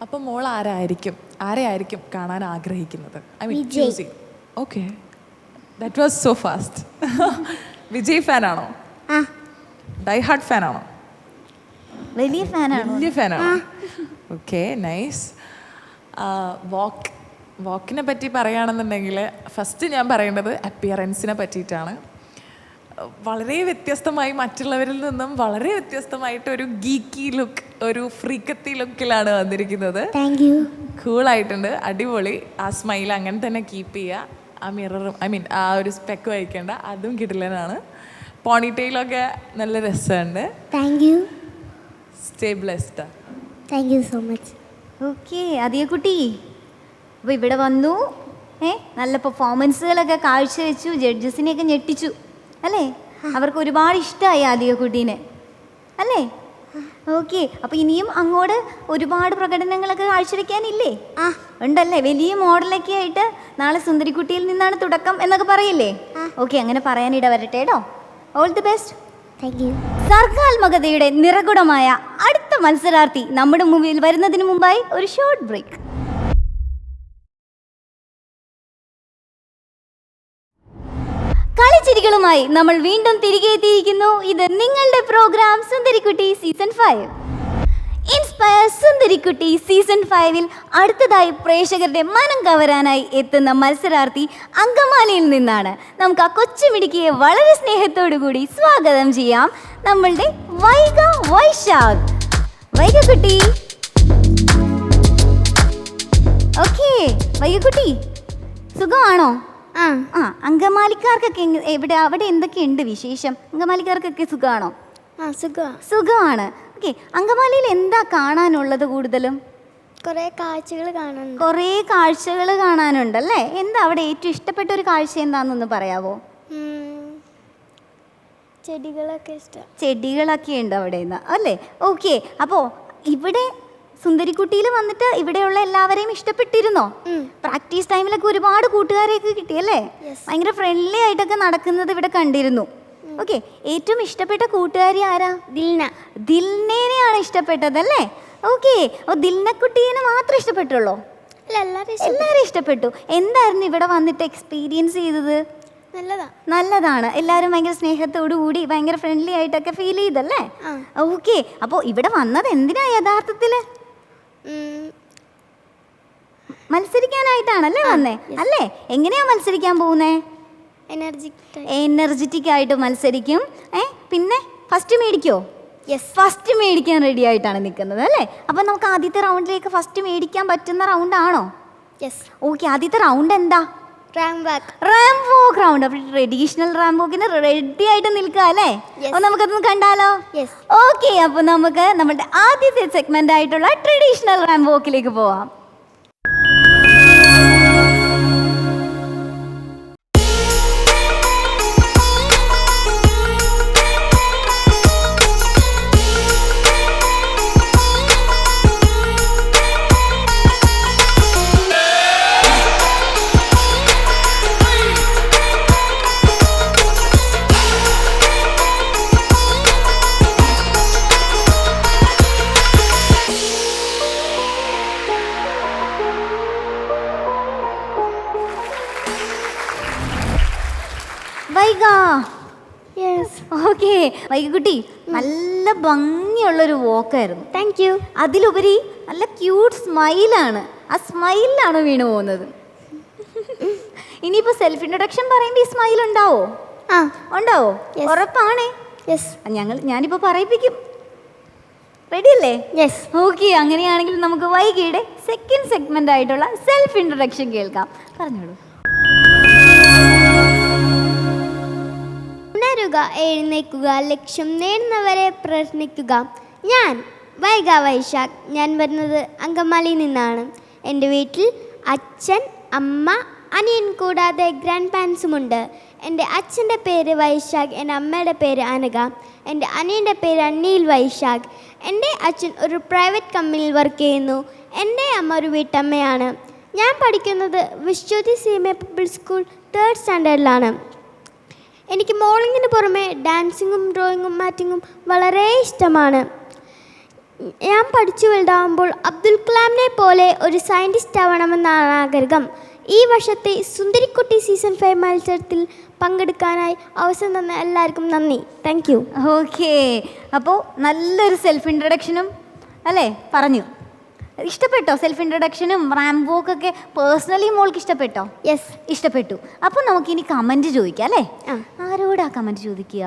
[SPEAKER 8] അപ്പം മോൾ ആരെയായിരിക്കും കാണാൻ ആഗ്രഹിക്കുന്നത്? I mean choose. Okay, that was so fast. Vijay ഫാനാണോ? ഡൈ ഹാർട്ട് ഫാനാണോ?
[SPEAKER 1] വലിയ
[SPEAKER 8] ഫാനാണോ? Okay, nice. വാക്കിനെ പറ്റി പറയുകയാണെന്നുണ്ടെങ്കിൽ ഫസ്റ്റ് ഞാൻ പറയേണ്ടത് അപ്പിയറൻസിനെ പറ്റിയിട്ടാണ്. വളരെ വ്യത്യസ്തമായി, മറ്റുള്ളവരിൽ നിന്നും വളരെ വ്യത്യസ്തമായിട്ട് ഒരു ഗീക്കി ലുക്ക്, ഒരു ഫ്രീക്കത്തി ലുക്കിലാണ് വന്നിരിക്കുന്നത്. കൂളായിട്ടുണ്ട്, അടിപൊളി. ആ സ്മൈൽ അങ്ങനെ തന്നെ കീപ്പ് ചെയ്യുക. ആ മിററും ആ ഒരു സ്പെക്ക് വയ്ക്കേണ്ട, അതും കിടിലനാണ്. പോണിറ്റെയിലൊക്കെ നല്ല രസമുണ്ട്. Stay blessed.
[SPEAKER 2] Thank you so much.
[SPEAKER 1] Okay Athiya കുട്ടി, അപ്പോൾ ഇവിടെ വന്നു, നല്ല പെർഫോമൻസുകളൊക്കെ കാഴ്ചവെച്ചു, ജഡ്ജസിനെയൊക്കെ ഞെട്ടിച്ചു അല്ലേ? അവർക്ക് ഒരുപാട് ഇഷ്ടമായി ആദിക കുട്ടീനെ അല്ലേ? ഓക്കെ, അപ്പോൾ ഇനിയും അങ്ങോട്ട് ഒരുപാട് പ്രകടനങ്ങളൊക്കെ കാഴ്ചവെക്കാനില്ലേ? ഉണ്ടല്ലേ, വലിയ മോഡലൊക്കെ ആയിട്ട് നാളെ സുന്ദരിക്കുട്ടിയിൽ നിന്നാണ് തുടക്കം എന്നൊക്കെ പറയില്ലേ? ഓക്കെ, അങ്ങനെ പറയാനിട വരട്ടെ കേട്ടോ. All the best.
[SPEAKER 2] Thank you.
[SPEAKER 1] സർഗാത്മകതയുടെ നിറകുടമായ അടുത്ത മത്സരാർത്ഥി നമ്മുടെ മുമ്പിൽ വരുന്നതിന് മുമ്പായി ഒരു ഷോർട്ട് ബ്രേക്ക്. കളിച്ചിരികളുമായി നമ്മൾ വീണ്ടും തിരികെ എത്തിയിരിക്കുന്നു. ഇത് നിങ്ങളുടെ പ്രോഗ്രാം സുന്ദരിക്കുട്ടി സീസൺ 5. ഇൻസ്പയർ സുന്ദരിക്കുട്ടി സീസൺ 5-ൽ അടുത്തതായി പ്രേക്ഷകരുടെ മനം കവരാനായി എത്തുന്ന മത്സരാർത്ഥി അങ്കമാലിയിൽ നിന്നാണ്. നമുക്ക് ആ കൊച്ചുമിടുക്കിയെ വളരെ സ്നേഹത്തോടു കൂടി സ്വാഗതം ചെയ്യാം. നമ്മളുടെ വൈഗ വൈശാഖ്. വൈഗ കുട്ടി. ഓക്കെ വൈഗ കുട്ടി, സുഖമാണോ? അങ്കമാലിക്കാർക്കൊക്കെ അവിടെ എന്തൊക്കെയുണ്ട് വിശേഷം? അങ്കമാലിക്കാർക്കൊക്കെ സുഖമാണോ? സുഖമാണ്. ഓക്കെ, അങ്കമാലിയിൽ എന്താ കാണാനുള്ളത് കൂടുതലും?
[SPEAKER 2] കുറേ
[SPEAKER 1] കാഴ്ചകൾ കാണാനുണ്ടല്ലേ? എന്താ അവിടെ ഏറ്റവും ഇഷ്ടപ്പെട്ട ഒരു കാഴ്ച എന്താണെന്നൊന്ന് പറയാവോ?
[SPEAKER 2] ചെടികളൊക്കെ ഇഷ്ടം.
[SPEAKER 1] ചെടികളൊക്കെ ഉണ്ട് അവിടെ നിന്ന് അല്ലേ? ഓക്കെ. അപ്പോൾ ഇവിടെ സുന്ദരിക്കുട്ടിയിൽ വന്നിട്ട് ഇവിടെയുള്ള എല്ലാവരെയും ഇഷ്ടപ്പെട്ടിരുന്നോ? പ്രാക്ടീസ് ടൈമിലൊക്കെ ഒരുപാട് കൂട്ടുകാരെയൊക്കെ കിട്ടിയല്ലേ? ഭയങ്കര ഫ്രണ്ട്ലി ആയിട്ടൊക്കെ നടക്കുന്നത് ഇവിടെ കണ്ടിരുന്നു. ഓക്കെ. ഏറ്റവും ഇഷ്ടപ്പെട്ട കൂട്ടുകാരി ആരാ?
[SPEAKER 2] ദിൽന.
[SPEAKER 1] ദിൽനേനെയാണ് ഇഷ്ടപ്പെട്ടതല്ലേ? ഓക്കെ. അപ്പോൾ ദിൽനക്കുട്ടീനെ മാത്രമേ ഇഷ്ടപ്പെട്ടുള്ളൂ? എല്ലാവരും ഇഷ്ടപ്പെട്ടു. എന്തായിരുന്നു ഇവിടെ വന്നിട്ട് എക്സ്പീരിയൻസ് ചെയ്തത്? നല്ലതാണ്. എല്ലാവരും ഭയങ്കര സ്നേഹത്തോടു കൂടി ഭയങ്കര ഫ്രണ്ട്ലി ആയിട്ടൊക്കെ ഫീൽ ചെയ്തല്ലേ? ഓക്കെ. അപ്പോൾ ഇവിടെ വന്നത് എന്തിനാ യഥാർത്ഥത്തില്? മത്സരിക്കാനായിട്ടാണല്ലേ വന്നേ? അല്ലേ? എങ്ങനെയാ മത്സരിക്കാൻ പോകുന്നേ? എനർജറ്റിക് ആയിട്ട് മത്സരിക്കും. പിന്നെ ഫസ്റ്റ് മേടിക്കോ? ഫസ്റ്റ് മേടിക്കാൻ റെഡി ആയിട്ടാണ് നിൽക്കുന്നത് അല്ലേ? അപ്പം നമുക്ക് ആദ്യത്തെ റൗണ്ടിലേക്ക് ഫസ്റ്റ് മേടിക്കാൻ പറ്റുന്ന റൗണ്ട് ആണോ? ഓക്കെ. ആദ്യത്തെ റൗണ്ട് എന്താ? റാംബോക്ക് റൗണ്ട്. അപ്പോൾ ട്രഡീഷണൽ റാംബോക്കിന് റെഡി ആയിട്ട് നിൽക്കുക അല്ലേ? അപ്പോൾ നമുക്കതൊന്ന് കണ്ടാലോ? ഓക്കെ. അപ്പോൾ നമുക്ക് നമ്മുടെ ആദ്യത്തെ സെഗ്മെന്റ് ആയിട്ടുള്ള ട്രഡീഷണൽ റാംബോക്കിലേക്ക് പോവാം. ഓക്കെ. വൈകുട്ടി, നല്ല ഭംഗിയുള്ളൊരു വോക്കായിരുന്നു.
[SPEAKER 2] Thank you.
[SPEAKER 1] അതിലുപരി നല്ല ക്യൂട്ട് സ്മൈലാണ്. ആ സ്മൈലിലാണ് വീണു പോകുന്നത്. ഇനിയിപ്പോൾ സെൽഫ് ഇൻട്രൊഡക്ഷൻ പറയുമ്പോൾ ഈ സ്മൈൽ ഉണ്ടാവോ? ഉണ്ടാവോ? ഉറപ്പാണേ? ഞാനിപ്പോൾ പറയിപ്പിക്കും. റെഡി അല്ലേ? ഓക്കെ. അങ്ങനെയാണെങ്കിൽ നമുക്ക് വൈകിയുടെ സെക്കൻഡ് സെഗ്മെന്റ് ആയിട്ടുള്ള സെൽഫ് ഇൻട്രൊഡക്ഷൻ കേൾക്കാം. പറഞ്ഞോളൂ.
[SPEAKER 2] ഉണരുക, എഴുന്നേൽക്കുക, ലക്ഷ്യം നേടുന്നവരെ പ്രയത്നിക്കുക. ഞാൻ വൈഗ വൈശാഖ്. ഞാൻ വരുന്നത് അങ്കമാലിയിൽ നിന്നാണ്. എൻ്റെ വീട്ടിൽ അച്ഛൻ, അമ്മ, അനിയൻ കൂടാതെ ഗ്രാൻഡ് പാരൻസുമുണ്ട്. എൻ്റെ അച്ഛൻ്റെ പേര് വൈശാഖ്, എൻ്റെ അമ്മയുടെ പേര് അനഘ, എൻ്റെ അനിയൻ്റെ പേര് അനീൽ വൈശാഖ്. എൻ്റെ അച്ഛൻ ഒരു പ്രൈവറ്റ് കമ്പനിയിൽ വർക്ക് ചെയ്യുന്നു. എൻ്റെ അമ്മ ഒരു വീട്ടമ്മയാണ്. ഞാൻ പഠിക്കുന്നത് വിശ്വതി സീമ പബ്ലിക് സ്കൂൾ 3rd സ്റ്റാൻഡേർഡിലാണ്. എനിക്ക് മോർണിംഗിന് പുറമെ ഡാൻസിങ്ങും ഡ്രോയിങ്ങും ആക്ടിങ്ങും വളരെ ഇഷ്ടമാണ്. ഞാൻ പഠിച്ചു വലുതാവുമ്പോൾ അബ്ദുൽ കലാമിനെ പോലെ ഒരു സയൻറ്റിസ്റ്റ് ആവണമെന്നാണ് ആഗ്രഹം. ഈ വർഷത്തെ സുന്ദരിക്കുട്ടി സീസൺ 5 മത്സരത്തിൽ പങ്കെടുക്കാനായി അവസരം തന്ന എല്ലാവർക്കും നന്ദി. Thank you.
[SPEAKER 1] ഓക്കെ. അപ്പോൾ നല്ലൊരു സെൽഫ് ഇൻട്രൊഡക്ഷനും അല്ലേ പറഞ്ഞു? ഇഷ്ടപ്പെട്ടോ സെൽഫ് ഇൻട്രൊഡക്ഷനും റാംബോക്കൊക്കെ? പേഴ്സണലി മോൾക്ക് ഇഷ്ടപ്പെട്ടോ? ഇഷ്ടപ്പെട്ടു. അപ്പോൾ നമുക്കിനി കമൻറ്റ് ചോദിക്കാം അല്ലേ? ആരോടാ കമൻറ്റ് ചോദിക്കുക?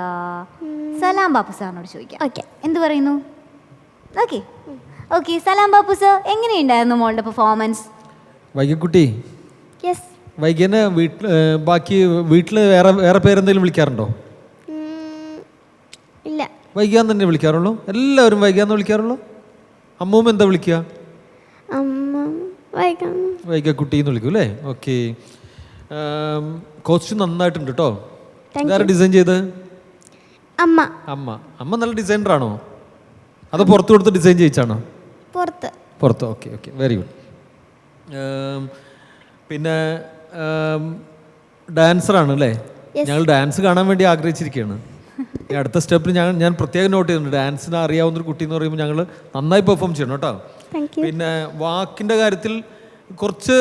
[SPEAKER 1] സലാം ബാപ്പു സാറിനോട് ചോദിക്കാം. ഓക്കെ. എന്ത് പറയുന്നു? ഓക്കെ. ഓക്കെ. സലാം ബാപ്പു സാർ, എങ്ങനെയുണ്ടായിരുന്നു മോളുടെ പെർഫോമൻസ്?
[SPEAKER 7] വൈകക്കുട്ടി, വൈകിനെ ബാക്കി വീട്ടിൽ വേറെ പേരെന്തെങ്കിലും വിളിക്കാറുണ്ടോ?
[SPEAKER 2] ഇല്ല.
[SPEAKER 7] വൈകിയാന്ന് തന്നെ വിളിക്കാറുള്ളൂ? എല്ലാവരും വൈകിയാന്ന് വിളിക്കാറുള്ളൂ? അമ്മൂമ്മ എന്താ വിളിക്കുക? വൈകക്കുട്ടിന്ന് വിളിക്കും അല്ലേ? ഓക്കെ. കോസ്റ്റ്യൂം നന്നായിട്ടുണ്ട് കേട്ടോ. ഇതാരാ ഡിസൈൻ ചെയ്ത്?
[SPEAKER 2] അമ്മ.
[SPEAKER 7] അമ്മ നല്ല ഡിസൈനറാണോ? അത് പുറത്ത് കൊടുത്ത് ഡിസൈൻ ചെയ്യിച്ചാണോ? പുറത്ത്. ഓക്കെ. Very good. പിന്നെ ഡാൻസറാണ് അല്ലേ? ഞങ്ങൾ ഡാൻസ് കാണാൻ വേണ്ടി ആഗ്രഹിച്ചിരിക്കുകയാണ്. അടുത്ത സ്റ്റെപ്പിൽ ഞാൻ പ്രത്യേകം നോട്ട് ചെയ്തിട്ടുണ്ട്. ഡാൻസിന് അറിയാവുന്നൊരു കുട്ടി എന്ന് പറയുമ്പോൾ ഞങ്ങൾ നന്നായി പെർഫോം ചെയ്യണം കേട്ടോ. പിന്നെ വാക്കിൻ്റെ കാര്യത്തിൽ കുറച്ച്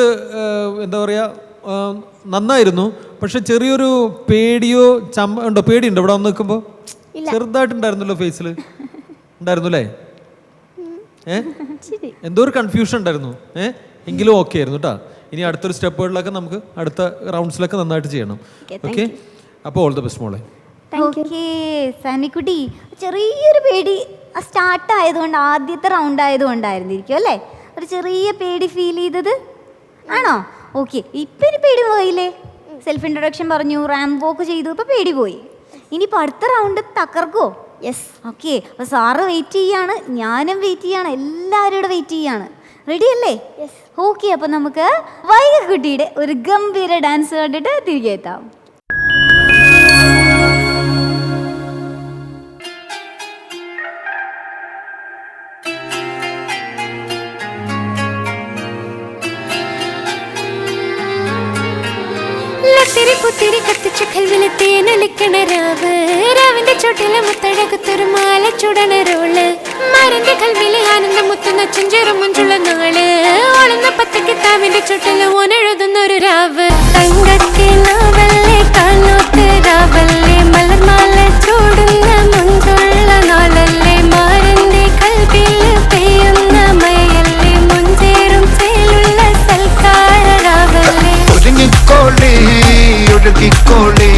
[SPEAKER 7] എന്താ പറയുക, നന്നായിരുന്നു. പക്ഷെ ചെറിയൊരു പേടിയോ ഉണ്ടോ? പേടിയുണ്ടോ ഇവിടെ വന്ന് നിൽക്കുമ്പോൾ? ചെറുതായിട്ടുണ്ടായിരുന്നല്ലോ ഫേസിൽ. ഉണ്ടായിരുന്നു അല്ലേ? എന്തോ ഒരു കൺഫ്യൂഷൻ ഉണ്ടായിരുന്നു. എങ്കിലും ഓക്കെ ആയിരുന്നു കേട്ടോ. ഇനി അടുത്തൊരു സ്റ്റെപ്പുകളിലൊക്കെ നമുക്ക് അടുത്ത റൗണ്ട്സിലൊക്കെ നന്നായിട്ട് ചെയ്യണം. ഓക്കെ. അപ്പോൾ ഓൾ ദ ബെസ്റ്റ് മോളെ.
[SPEAKER 1] ഓക്കെ. സാനിക്കുട്ടി, ചെറിയൊരു പേടി സ്റ്റാർട്ട് ആയതുകൊണ്ട്, ആദ്യത്തെ റൗണ്ട് ആയതുകൊണ്ടായിരുന്നിരിക്കും അല്ലേ ഒരു ചെറിയ പേടി ഫീൽ ചെയ്തത്? ആണോ? ഓക്കെ. ഇപ്പം ഇനി പേടി പോയില്ലേ? സെൽഫ് ഇൻട്രൊഡക്ഷൻ പറഞ്ഞു, റാംബോക്ക് ചെയ്തു, ഇപ്പം പേടി പോയി. ഇനിയിപ്പോൾ അടുത്ത റൗണ്ട് തകർക്കോ? ഓക്കെ. അപ്പോൾ സാറ് വെയിറ്റ് ചെയ്യാണ്, ഞാനും വെയിറ്റ് ചെയ്യാണ്, എല്ലാവരും ഇവിടെ വെയിറ്റ് ചെയ്യാണ്. റെഡി അല്ലേ? ഓക്കെ. അപ്പോൾ നമുക്ക് വൈകക്കുട്ടിയുടെ ഒരു ഗംഭീര ഡാൻസ് കണ്ടിട്ട് തിരികെ എത്താം.
[SPEAKER 4] മുഖത്തിലെ മുത്തഴകത്തൊരു മാല ചുടനരോള് മാറിന്റെ കൽവിലെ ആനന്ദം മുത്തുന്ന ചെഞ്ചേറും മുഞ്ചുള്ള നാള് ഓളുന്ന പത്തക്ക് താവിന്റെ ചുട്ടില് ഓനെഴുതുന്നൊരു രാവ് തങ്കത്തിലാവല്ലേ കാലോത്ത് രാവല്ലേ മലർമാല ചൂടുന്ന മുഞ്ചുള്ള നാളല്ലേ മാറിന്റെ കൽവില് പെയ്യുന്ന മയല്ലേ മുഞ്ചേറും ചേലുള്ള സൽക്കാര രാവല്ലേ
[SPEAKER 10] ഒരുങ്ങിക്കോളി ഒഴുകിക്കോളി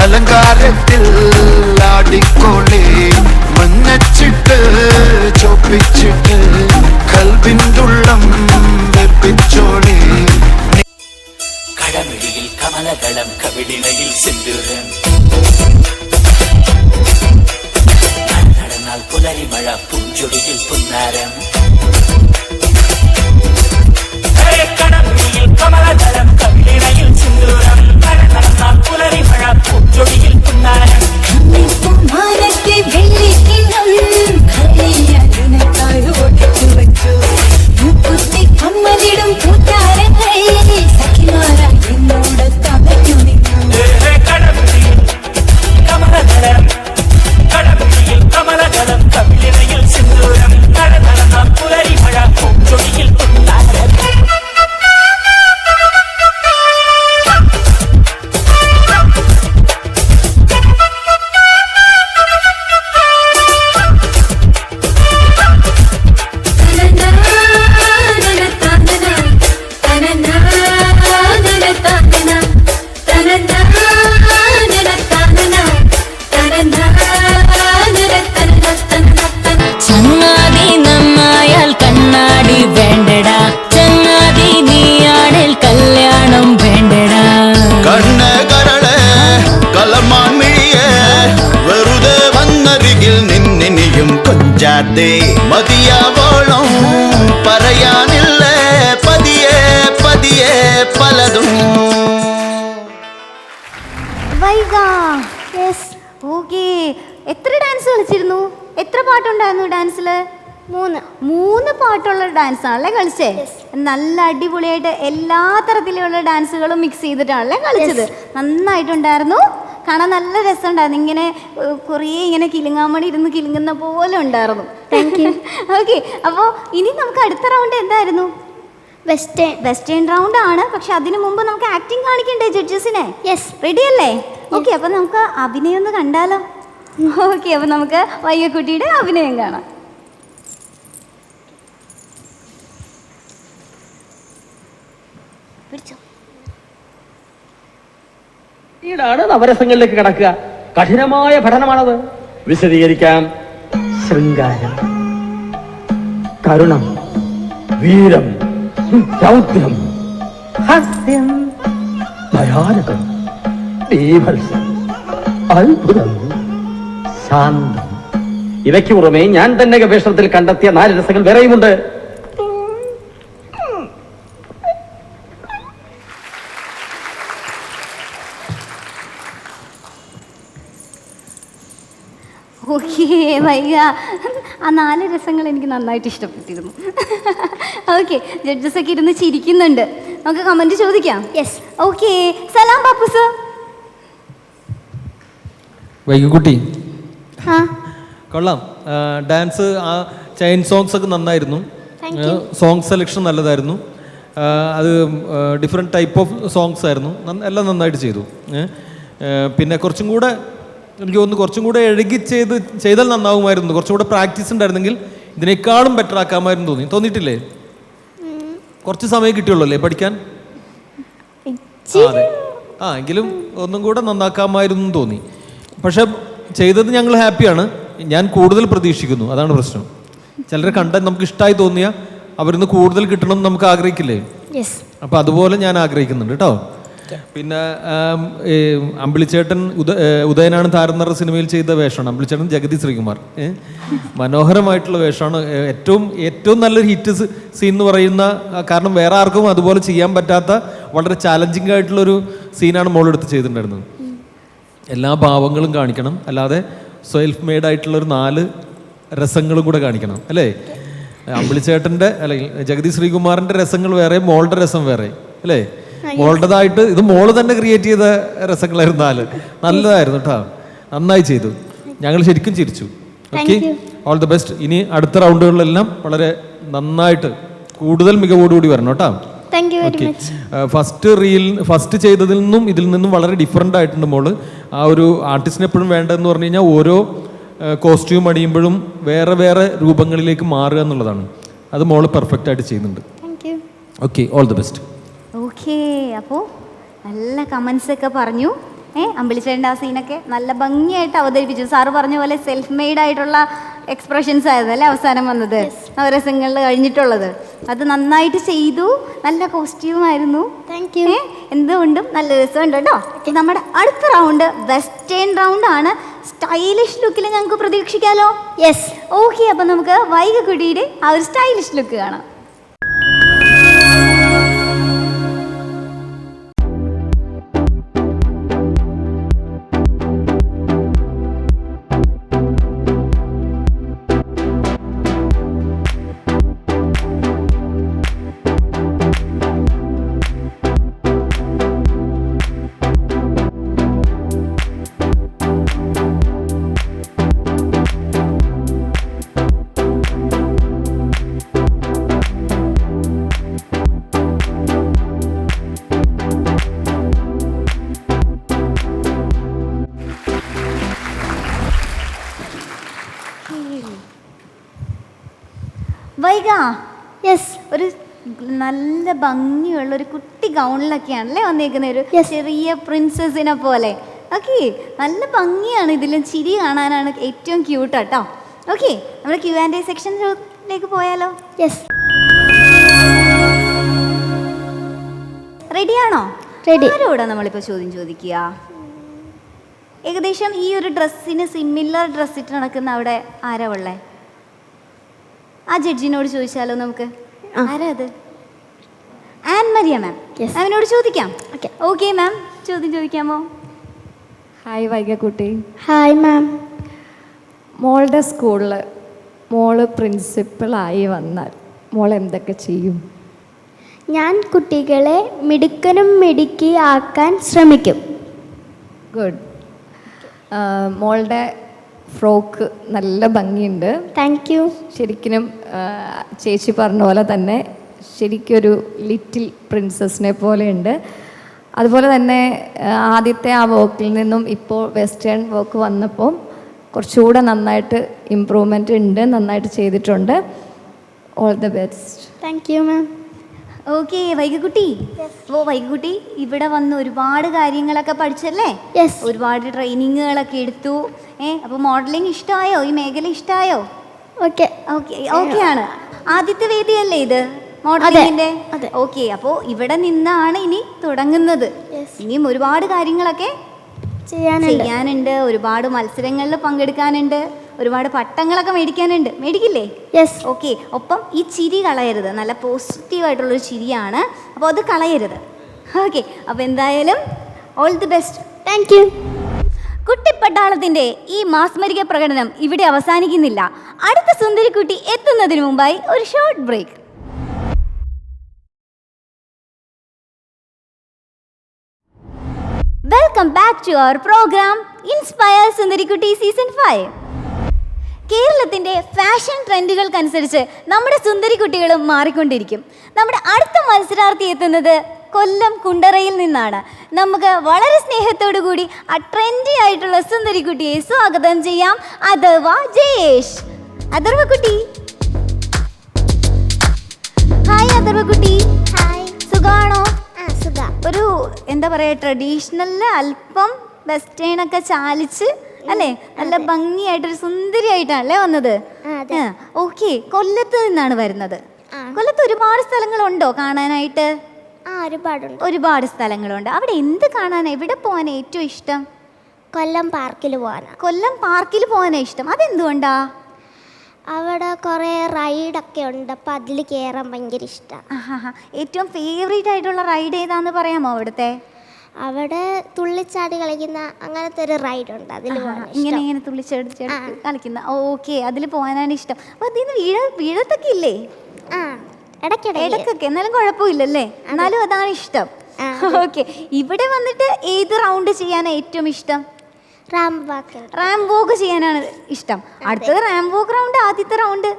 [SPEAKER 10] അലങ്കാരത്തിൽ ആടിക്കോളി മഞ്ഞച്ചിട്ട് ചോപ്പിച്ചിട്ട് കൽവിൻ്റുള്ളം വെപ്പിച്ചോളി
[SPEAKER 11] കടമിഴിയിൽ കമലദളം കവിളിണയിൽ സിന്ദൂരം നടന്നാൽ പുലരിമഴ പൂഞ്ചൊടിയിൽ പുന്നാരം കടമിഴിയിൽ കമലദളം കവിളിണയിൽ സിന്ദൂരം നടന്നാൽ പുലരിമഴ പൂഞ്ചൊടിയിൽ പുന്നാരം
[SPEAKER 4] മാനത്തെ വെള്ളിക്കിണ്ണം കല്യാണത്തിനായി ഒട്ടിച്ചു വച്ചു മുക്കുത്തി കമ്മലിടും കൂട്ടാരങ്ങൾ സഖിമാര എന്നോട് തകഞ്ഞു നിന്നു
[SPEAKER 11] കടമിഴിയിൽ കമലദളം കവിളിണയിൽ സിന്ദൂരം നടന്നാൽ പുലരിമഴ പൂഞ്ചൊടിയിൽ പുന്നാരം
[SPEAKER 4] ചങ്ങാതി നന്നായാൽ കണ്ണാടി വേണ്ടടാ ചങ്ങാതി നീയാണിൽ കല്യാണം വേണ്ടടാ
[SPEAKER 10] കണ്ണ് കരളെ കലമാൻ മിഴിയെ വെറുതെ വന്നരികിൽ നിന്നിനിയും കൊഞ്ചാതെ മതിയാവോളം പറയാനില്ലേ പതിയെ പതിയെ പലതും
[SPEAKER 1] വൈഗ യെസ് ഓക്കേ. എത്ര ഡാൻസ് കളിച്ചിരുന്നു? എത്ര പാട്ടുണ്ടായിരുന്നു ഡാൻസില്? 3 പാട്ടുള്ള ഡാൻസ് ആണല്ലേ കളിച്ചേ? നല്ല അടിപൊളിയായിട്ട് എല്ലാ തരത്തിലുള്ള ഡാൻസുകളും മിക്സ് ചെയ്തിട്ടാണല്ലേ കളിച്ചത്? നന്നായിട്ടുണ്ടായിരുന്നു. കാണാൻ നല്ല രസമുണ്ടായിരുന്നു. ഇങ്ങനെ കുറേ ഇങ്ങനെ കിലുങ്ങാമണി ഇരുന്ന് കിലുങ്ങുന്ന പോലെ ഉണ്ടായിരുന്നു. ഓക്കെ, അപ്പോൾ ഇനി നമുക്ക് അടുത്ത റൗണ്ട് എന്തായിരുന്നു? വെസ്റ്റേൺ റൗണ്ട് ആണ്. പക്ഷെ അതിനു മുമ്പ് നമുക്ക് ആക്ടിങ് കാണിക്കണ്ടേ ജഡ്ജസിനെ? റെഡി അല്ലേ? ഓക്കെ, അപ്പോൾ നമുക്ക് അഭിനയം ഒന്ന് കണ്ടാലോ? ഓക്കെ, അപ്പോൾ നമുക്ക് വൈഗക്കുട്ടിയുടെ അഭിനയം കാണാം.
[SPEAKER 12] പിന്നീടാണ് നവരസങ്ങളിലേക്ക് കടക്കുക. കഠിനമായ പഠനമാണത്. വിശദീകരിക്കാം. ശൃംഗാരം, കരുണം, വീരം, രൗദ്രം, ഹാസ്യം, ഭയാനകം, ബീഭത്സം, അത്ഭുതം, ശാന്തം. ഇവയ്ക്ക് പുറമെ ഞാൻ തന്നെ ഗവേഷണത്തിൽ കണ്ടെത്തിയ 4 രസങ്ങൾ വേറെയുമുണ്ട്.
[SPEAKER 1] ഓക്കെ വൈഗ, ആ 4 രസങ്ങൾ എനിക്ക് നന്നായിട്ട് ഇഷ്ടപ്പെട്ടിരുന്നു. ഓക്കെ, ജഡ്ജസൊക്കെ ഇരുന്ന് ചിരിക്കുന്നുണ്ട്. നമുക്ക് കമൻറ്റ് ചോദിക്കാം. ഓക്കെ, സലാം ബാപ്പു സർ.
[SPEAKER 7] വൈകുകുട്ടി കൊള്ളാം. ഡാൻസ്, ആ ചൈൻ സോങ്സ് ഒക്കെ നന്നായിരുന്നു. സോങ് സെലക്ഷൻ നല്ലതായിരുന്നു. അത് ഡിഫറെൻറ്റ് ടൈപ്പ് ഓഫ് സോങ്സ് ആയിരുന്നു. എല്ലാം നന്നായിട്ട് ചെയ്തു. പിന്നെ കുറച്ചും കൂടെ എനിക്ക് തോന്നുന്നു കുറച്ചും കൂടെ എഴുകി ചെയ്താൽ നന്നാവുമായിരുന്നു. കുറച്ചും കൂടെ പ്രാക്ടീസ് ഉണ്ടായിരുന്നെങ്കിൽ ഇതിനേക്കാളും ബെറ്റർ ആക്കാമായിരുന്നു തോന്നിയിട്ടില്ലേ? കുറച്ച് സമയം കിട്ടിയുള്ളൂ അല്ലേ പഠിക്കാൻ? അതെ, എങ്കിലും ഒന്നും കൂടെ നന്നാക്കാമായിരുന്നു തോന്നി. പക്ഷെ ചെയ്തത് ഞങ്ങൾ ഹാപ്പിയാണ്. ഞാൻ കൂടുതൽ പ്രതീക്ഷിക്കുന്നു, അതാണ് പ്രശ്നം. ചിലരെ കണ്ടാൽ നമുക്ക് ഇഷ്ടമായി തോന്നിയ അവരിന്ന് കൂടുതൽ കിട്ടണമെന്ന് നമുക്ക് ആഗ്രഹിക്കില്ലേ? അപ്പം അതുപോലെ ഞാൻ ആഗ്രഹിക്കുന്നുണ്ട് കേട്ടോ. പിന്നെ അമ്പിളിച്ചേട്ടൻ ഉദയനാണ് താരം എന്ന സിനിമയിൽ ചെയ്ത വേഷമാണ്. അമ്പിളിച്ചേട്ടൻ ജഗതി ശ്രീകുമാർ, മനോഹരമായിട്ടുള്ള വേഷമാണ്. ഏറ്റവും നല്ലൊരു ഹിറ്റ് സീൻ എന്ന് പറയുന്ന, കാരണം വേറെ ആർക്കും അതുപോലെ ചെയ്യാൻ പറ്റാത്ത വളരെ ചാലഞ്ചിങ് ആയിട്ടുള്ളൊരു സീനാണ് മോളെടുത്ത് ചെയ്തിട്ടുണ്ടായിരുന്നത്. എല്ലാ ഭാവങ്ങളും കാണിക്കണം, അല്ലാതെ സെൽഫ് മെയ്ഡ് ആയിട്ടുള്ളൊരു 4 രസങ്ങളും കൂടെ കാണിക്കണം അല്ലേ? അമ്പിളിച്ചേട്ടൻ്റെ അല്ലെങ്കിൽ ജഗതി ശ്രീകുമാറിൻ്റെ രസങ്ങൾ വേറെ, മോളുടെ രസം വേറെ അല്ലേ? മോളുടേതായിട്ട് ഇത് മോള് തന്നെ ക്രിയേറ്റ് ചെയ്ത രസങ്ങളായിരുന്നു 4. നല്ലതായിരുന്നു കേട്ടോ, നന്നായി ചെയ്തു. ഞങ്ങൾ ശരിക്കും ചിരിച്ചു. Okay, all the best. ഇനി അടുത്ത റൗണ്ടുകളിലെല്ലാം വളരെ നന്നായിട്ട് കൂടുതൽ മികവോടുകൂടി വരണം കേട്ടോ. ഫസ്റ്റ് ചെയ്തതിൽ നിന്നും ഇതിൽ നിന്നും വളരെ ഡിഫറെൻ്റ് ആയിട്ടുണ്ട് മോള്. ആ ഒരു ആർട്ടിസ്റ്റിന് എപ്പോഴും വേണ്ടതെന്ന് പറഞ്ഞു കഴിഞ്ഞാൽ ഓരോ കോസ്റ്റ്യൂം അണിയുമ്പോഴും വേറെ വേറെ രൂപങ്ങളിലേക്ക് മാറുക എന്നുള്ളതാണ്. അത് മോള് പെർഫെക്റ്റ് ആയിട്ട് ചെയ്യുന്നുണ്ട്. Okay, all the best.
[SPEAKER 1] Okay, അപ്പോൾ നല്ല കമൻസ് ഒക്കെ പറഞ്ഞു. അമ്പിളിച്ചേട്ടൻ്റെ ആ സീനൊക്കെ നല്ല ഭംഗിയായിട്ട് അവതരിപ്പിച്ചു. സാറ് പറഞ്ഞ പോലെ സെൽഫ് മെയ്ഡ് ആയിട്ടുള്ള എക്സ്പ്രഷൻസ് ആയിരുന്നു അല്ലേ അവസാനം വന്നത്, നവരസങ്ങളിൽ കഴിഞ്ഞിട്ടുള്ളത്. അത് നന്നായിട്ട് ചെയ്തു. നല്ല കോസ്റ്റ്യൂം ആയിരുന്നു. എന്തുകൊണ്ടും നല്ല രസമുണ്ട് കേട്ടോ. നമ്മുടെ അടുത്ത റൗണ്ട് വെസ്റ്റേൺ റൗണ്ട് ആണ്. സ്റ്റൈലിഷ് ലുക്കിൽ ഞങ്ങൾക്ക് പ്രതീക്ഷിക്കാലോ? യെസ്. ഓക്കെ, അപ്പം നമുക്ക് വൈകക്കുട്ടിയുടെ ആ ഒരു സ്റ്റൈലിഷ് ലുക്ക് കാണാം. വൈഗ, യെസ്, ഒരു നല്ല ഭംഗിയുള്ള ഒരു കുട്ടി ഗൗണിലൊക്കെയാണല്ലേ വന്നേക്കുന്നത്, ഒരു ചെറിയ പ്രിൻസസിനെ പോലെ. ഓക്കെ, നല്ല ഭംഗിയാണ്. ഇതിലും ചിരി കാണാനാണ് ഏറ്റവും ക്യൂട്ട് കേട്ടോ. ഓക്കെ, നമ്മൾ Q&A സെക്ഷനിലേക്ക് പോയാലോ? യെസ്. റെഡിയാണോ? റെഡി. ആരോടാ നമ്മളിപ്പോൾ ചോദ്യം ചോദിക്കുക? ഏകദേശം ഈ ഒരു ഡ്രസ്സിന് സിമിലർ ഡ്രസ് ഇട്ട് നടക്കുന്ന അവിടെ ആരാ ഉള്ളേ? ആ ജഡ്ജിനോട് ചോദിച്ചാലോ നമുക്ക്? ആരാ അത്? ആൻ മരിയ മാം. മാമിനോട് ചോദിക്കാം. ഓക്കെ മാം, ചോദ്യം ചോദിക്കാമോ?
[SPEAKER 3] ഹായ് വൈഗക്കുട്ടി.
[SPEAKER 2] Hi ma'am.
[SPEAKER 3] മോളുടെ സ്കൂളിൽ മോള് പ്രിൻസിപ്പളായി വന്നാൽ മോൾ എന്തൊക്കെ ചെയ്യും?
[SPEAKER 2] ഞാൻ കുട്ടികളെ മിടുക്കനും മിടുക്കി ആക്കാൻ ശ്രമിക്കും.
[SPEAKER 3] ഗുഡ്. മോളുടെ ഫ്രോക്ക് നല്ല ഭംഗിയുണ്ട്.
[SPEAKER 2] Thank you.
[SPEAKER 3] ശരിക്കും ചേച്ചി പറഞ്ഞ പോലെ തന്നെ ശരിക്കൊരു ലിറ്റിൽ പ്രിൻസസിനെ പോലെയുണ്ട്. അതുപോലെ തന്നെ ആദ്യത്തെ ആ വർക്കിൽ നിന്നും ഇപ്പോൾ വെസ്റ്റേൺ വർക്ക് വന്നപ്പോൾ കുറച്ചുകൂടെ നന്നായിട്ട് ഇമ്പ്രൂവ്മെൻ്റ് ഉണ്ട്, നന്നായിട്ട് ചെയ്തിട്ടുണ്ട്. All the best.
[SPEAKER 2] Thank you ma'am.
[SPEAKER 1] Okay വൈഗക്കുട്ടി. വൈഗക്കുട്ടി ഇവിടെ വന്ന് ഒരുപാട് കാര്യങ്ങളൊക്കെ പഠിച്ചല്ലേ? ഒരുപാട് ട്രെയിനിങ്ങുകളൊക്കെ എടുത്തു. അപ്പോൾ മോഡലിംഗ് ഇഷ്ടമായോ? ഈ മേഖല ഇഷ്ടമായോ?
[SPEAKER 2] ഓക്കെ
[SPEAKER 1] ഓക്കെ ഓക്കെ ആണ്. ആദ്യത്തെ വേദിയല്ലേ ഇത് മോഡലിംഗിന്റെ? ഓക്കെ, അപ്പോൾ ഇവിടെ നിന്നാണ് ഇനി തുടങ്ങുന്നത്. ഇനിയും ഒരുപാട് കാര്യങ്ങളൊക്കെ ചെയ്യാനുണ്ട്. ഒരുപാട് മത്സരങ്ങളിൽ പങ്കെടുക്കാനുണ്ട്. ഒരുപാട് പട്ടങ്ങളൊക്കെ മേടിക്കാനുണ്ട്. മേടിക്കില്ലേ? യെസ്. ഓക്കെ, ഒപ്പം ഈ ചിരി കളയരുത്. നല്ല പോസിറ്റീവായിട്ടുള്ളൊരു ചിരിയാണ്, അപ്പോൾ അത് കളയരുത്. ഓക്കെ, അപ്പോൾ എന്തായാലും all the best.
[SPEAKER 2] Thank you.
[SPEAKER 1] കുട്ടിപ്പട്ടാളത്തിൻ്റെ ഈ മാസ്മരിക പ്രകടനം ഇവിടെ അവസാനിക്കുന്നില്ല. അടുത്ത സുന്ദരിക്കുട്ടി എത്തുന്നതിന് മുമ്പായി ഒരു short break. Welcome back to our program inspire സുന്ദരിക്കുട്ടി സീസൺ 5. കേരളത്തിൻ്റെ ഫാഷൻ ട്രെൻഡുകൾക്കനുസരിച്ച് നമ്മുടെ സുന്ദരിക്കുട്ടികളും മാറിക്കൊണ്ടിരിക്കും. നമ്മുടെ അടുത്ത മത്സരാർത്ഥി എത്തുന്നത് കൊല്ലം കുണ്ടറയിൽ നിന്നാണ്. നമുക്ക് വളരെ സ്നേഹത്തോടു കൂടി ആ ട്രെൻഡി ആയിട്ടുള്ള സുന്ദരിക്കുട്ടിയെ സ്വാഗതം ചെയ്യാം. അഥർവ ജയേഷ്. അഥർവക്കുട്ടി. ഹായ് അഥർവക്കുട്ടി.
[SPEAKER 2] ഹായ്.
[SPEAKER 1] സുഖാണോ?
[SPEAKER 2] സുഖം.
[SPEAKER 1] ഒരു എന്താ പറയുക, ട്രഡീഷണലിൽ അല്പം വെസ്റ്റേണൊക്കെ ചാലിച്ച് അല്ലേ, നല്ല ഭംഗിയായിട്ടൊരു സുന്ദരിയായിട്ടാണല്ലേ വന്നത്? ഓക്കെ, കൊല്ലത്ത് നിന്നാണ് വരുന്നത്. കൊല്ലത്ത് ഒരുപാട് സ്ഥലങ്ങളുണ്ടോ കാണാനായിട്ട്? ഒരുപാട് സ്ഥലങ്ങളുണ്ട്. അവിടെ എന്ത് കാണാൻ, എവിടെ പോകാൻ ഏറ്റവും ഇഷ്ടം?
[SPEAKER 2] കൊല്ലം പാർക്കിൽ പോകാനാ.
[SPEAKER 1] കൊല്ലം പാർക്കിൽ പോകാനാ ഇഷ്ടം. അതെന്തുകൊണ്ടാ?
[SPEAKER 2] അവിടെ കുറേ റൈഡൊക്കെ ഉണ്ട്, അപ്പം അതിൽ കയറാൻ ഭയങ്കര ഇഷ്ടമാണ്.
[SPEAKER 1] ഏറ്റവും ഫേവറേറ്റ് ആയിട്ടുള്ള റൈഡ് ഏതാന്ന് പറയാമോ അവിടുത്തെ?
[SPEAKER 2] അവിടെ തുള്ളിച്ചാടി കളിക്കുന്ന അങ്ങനത്തെ ഒരു റൈഡ് ഉണ്ട്, അതിൽ
[SPEAKER 1] ഇങ്ങനെ തുള്ളിച്ചാടി കളിക്കുന്ന. ഓക്കെ, അതിൽ പോകാനാണ് ഇഷ്ടം. അപ്പം അതിന് വീഴത്തൊക്കെ ഇല്ലേ? ഇടയ്ക്കൊക്കെ, എന്നാലും കുഴപ്പമില്ലല്ലേ? എന്നാലും അതാണ് ഇഷ്ടം. ഓക്കെ, ഇവിടെ വന്നിട്ട് ഏത് റൗണ്ട് ചെയ്യാനാണ് ഏറ്റവും ഇഷ്ടം? റാം വോക്ക് ചെയ്യാനാണ് ഇഷ്ടം. അടുത്തത് റാം വോക്ക് റൗണ്ട്, ആദ്യത്തെ റൗണ്ട്.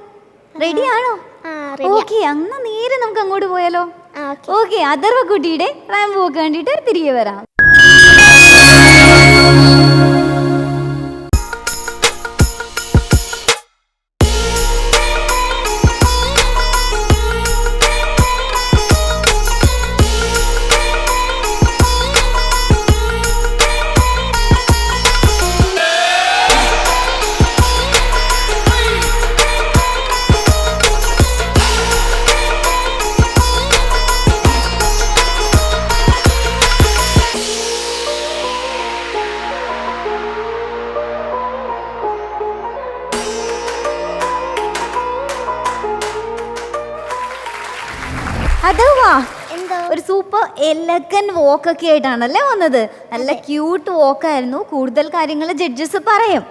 [SPEAKER 1] റെഡി ആണോ? ഓക്കെ, അന്ന് നേരെ നമുക്ക് അങ്ങോട്ട് പോയാലോ? ഓക്കെ, അഥർവക്കുട്ടിയുടെ റാം വോക്ക് കണ്ടിട്ട് തിരികെ വരാം. ഒരു സൂപ്പർ എലഗന്റ് വോക്കൊക്കെ ആയിട്ടാണല്ലേ വന്നത്. നല്ല ക്യൂട്ട് വോക്കായിരുന്നു. കൂടുതൽ കാര്യങ്ങൾ ജഡ്ജസ് പറയും.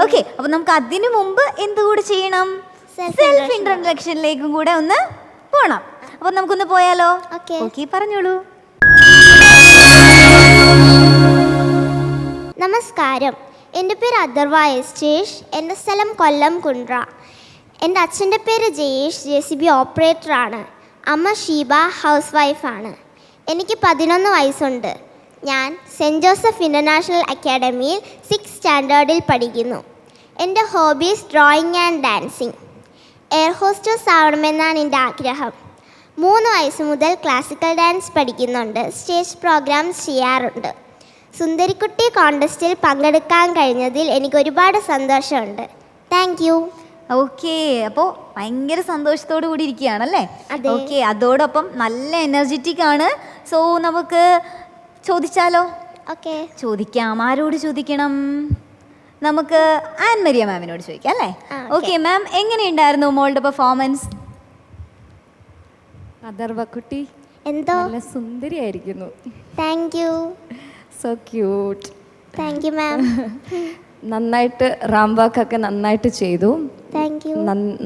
[SPEAKER 1] ഓക്കെ, അപ്പൊ നമുക്ക് അതിനു മുമ്പ് എന്തുകൂടി ചെയ്യണം? സെൽഫ് ഇൻട്രൊഡക്ഷനിലേക്കും കൂടെ ഒന്ന് പോണം. അപ്പൊ നമുക്കൊന്ന് പോയാലോ? ഓക്കെ, പറഞ്ഞോളൂ.
[SPEAKER 2] നമസ്കാരം, എൻ്റെ പേര് അഥർവ എസ് ജയേഷ്. എൻ്റെ സ്ഥലം കൊല്ലം കുണ്ട്ര. എൻ്റെ അച്ഛൻ്റെ പേര് ജയേഷ്, JCB ഓപ്പറേറ്ററാണ്. അമ്മ ഷീബ, ഹൗസ് വൈഫാണ്. എനിക്ക് 11 വയസ്സുണ്ട്. ഞാൻ സെൻറ്റ് ജോസഫ് ഇൻ്റർനാഷണൽ അക്കാഡമിയിൽ 6th സ്റ്റാൻഡേർഡിൽ പഠിക്കുന്നു. എൻ്റെ hobbies drawing and dancing. Air hostess ആവണമെന്നാണ് എൻ്റെ ആഗ്രഹം. 3 വയസ്സ് മുതൽ ക്ലാസിക്കൽ ഡാൻസ് പഠിക്കുന്നുണ്ട്. സ്റ്റേജ് പ്രോഗ്രാംസ് ചെയ്യാറുണ്ട്. സുന്ദരിക്കുട്ടി കോൺടെസ്റ്റിൽ പങ്കെടുക്കാൻ കഴിഞ്ഞതിൽ എനിക്ക് ഒരുപാട് സന്തോഷമുണ്ട്. Thank you.
[SPEAKER 1] ഓക്കെ, അപ്പോൾ ഭയങ്കര സന്തോഷത്തോടു കൂടി ഇരിക്കുകയാണല്ലേ? ഓക്കെ, അതോടൊപ്പം നല്ല എനർജറ്റിക് ആണ്. സോ നമുക്ക് ചോദിച്ചാലോ?
[SPEAKER 2] ഓക്കെ,
[SPEAKER 1] ചോദിക്കാം. ആരോട് ചോദിക്കണം? നമുക്ക് ആൻമരിയ മാമിനോട് ചോദിക്കാം അല്ലേ? ഓക്കെ മാം, എങ്ങനെയുണ്ടായിരുന്നു മോളുടെ പെർഫോമൻസ്?
[SPEAKER 3] അഥർവക്കുട്ടി
[SPEAKER 2] എന്തോ
[SPEAKER 3] നല്ല സുന്ദരിയായിരിക്കുന്നു.
[SPEAKER 2] Thank you.
[SPEAKER 3] So cute.
[SPEAKER 2] Thank you ma'am.
[SPEAKER 3] നന്നായിട്ട് റാം വർക്കൊക്കെ നന്നായിട്ട് ചെയ്തു.
[SPEAKER 2] Thank you.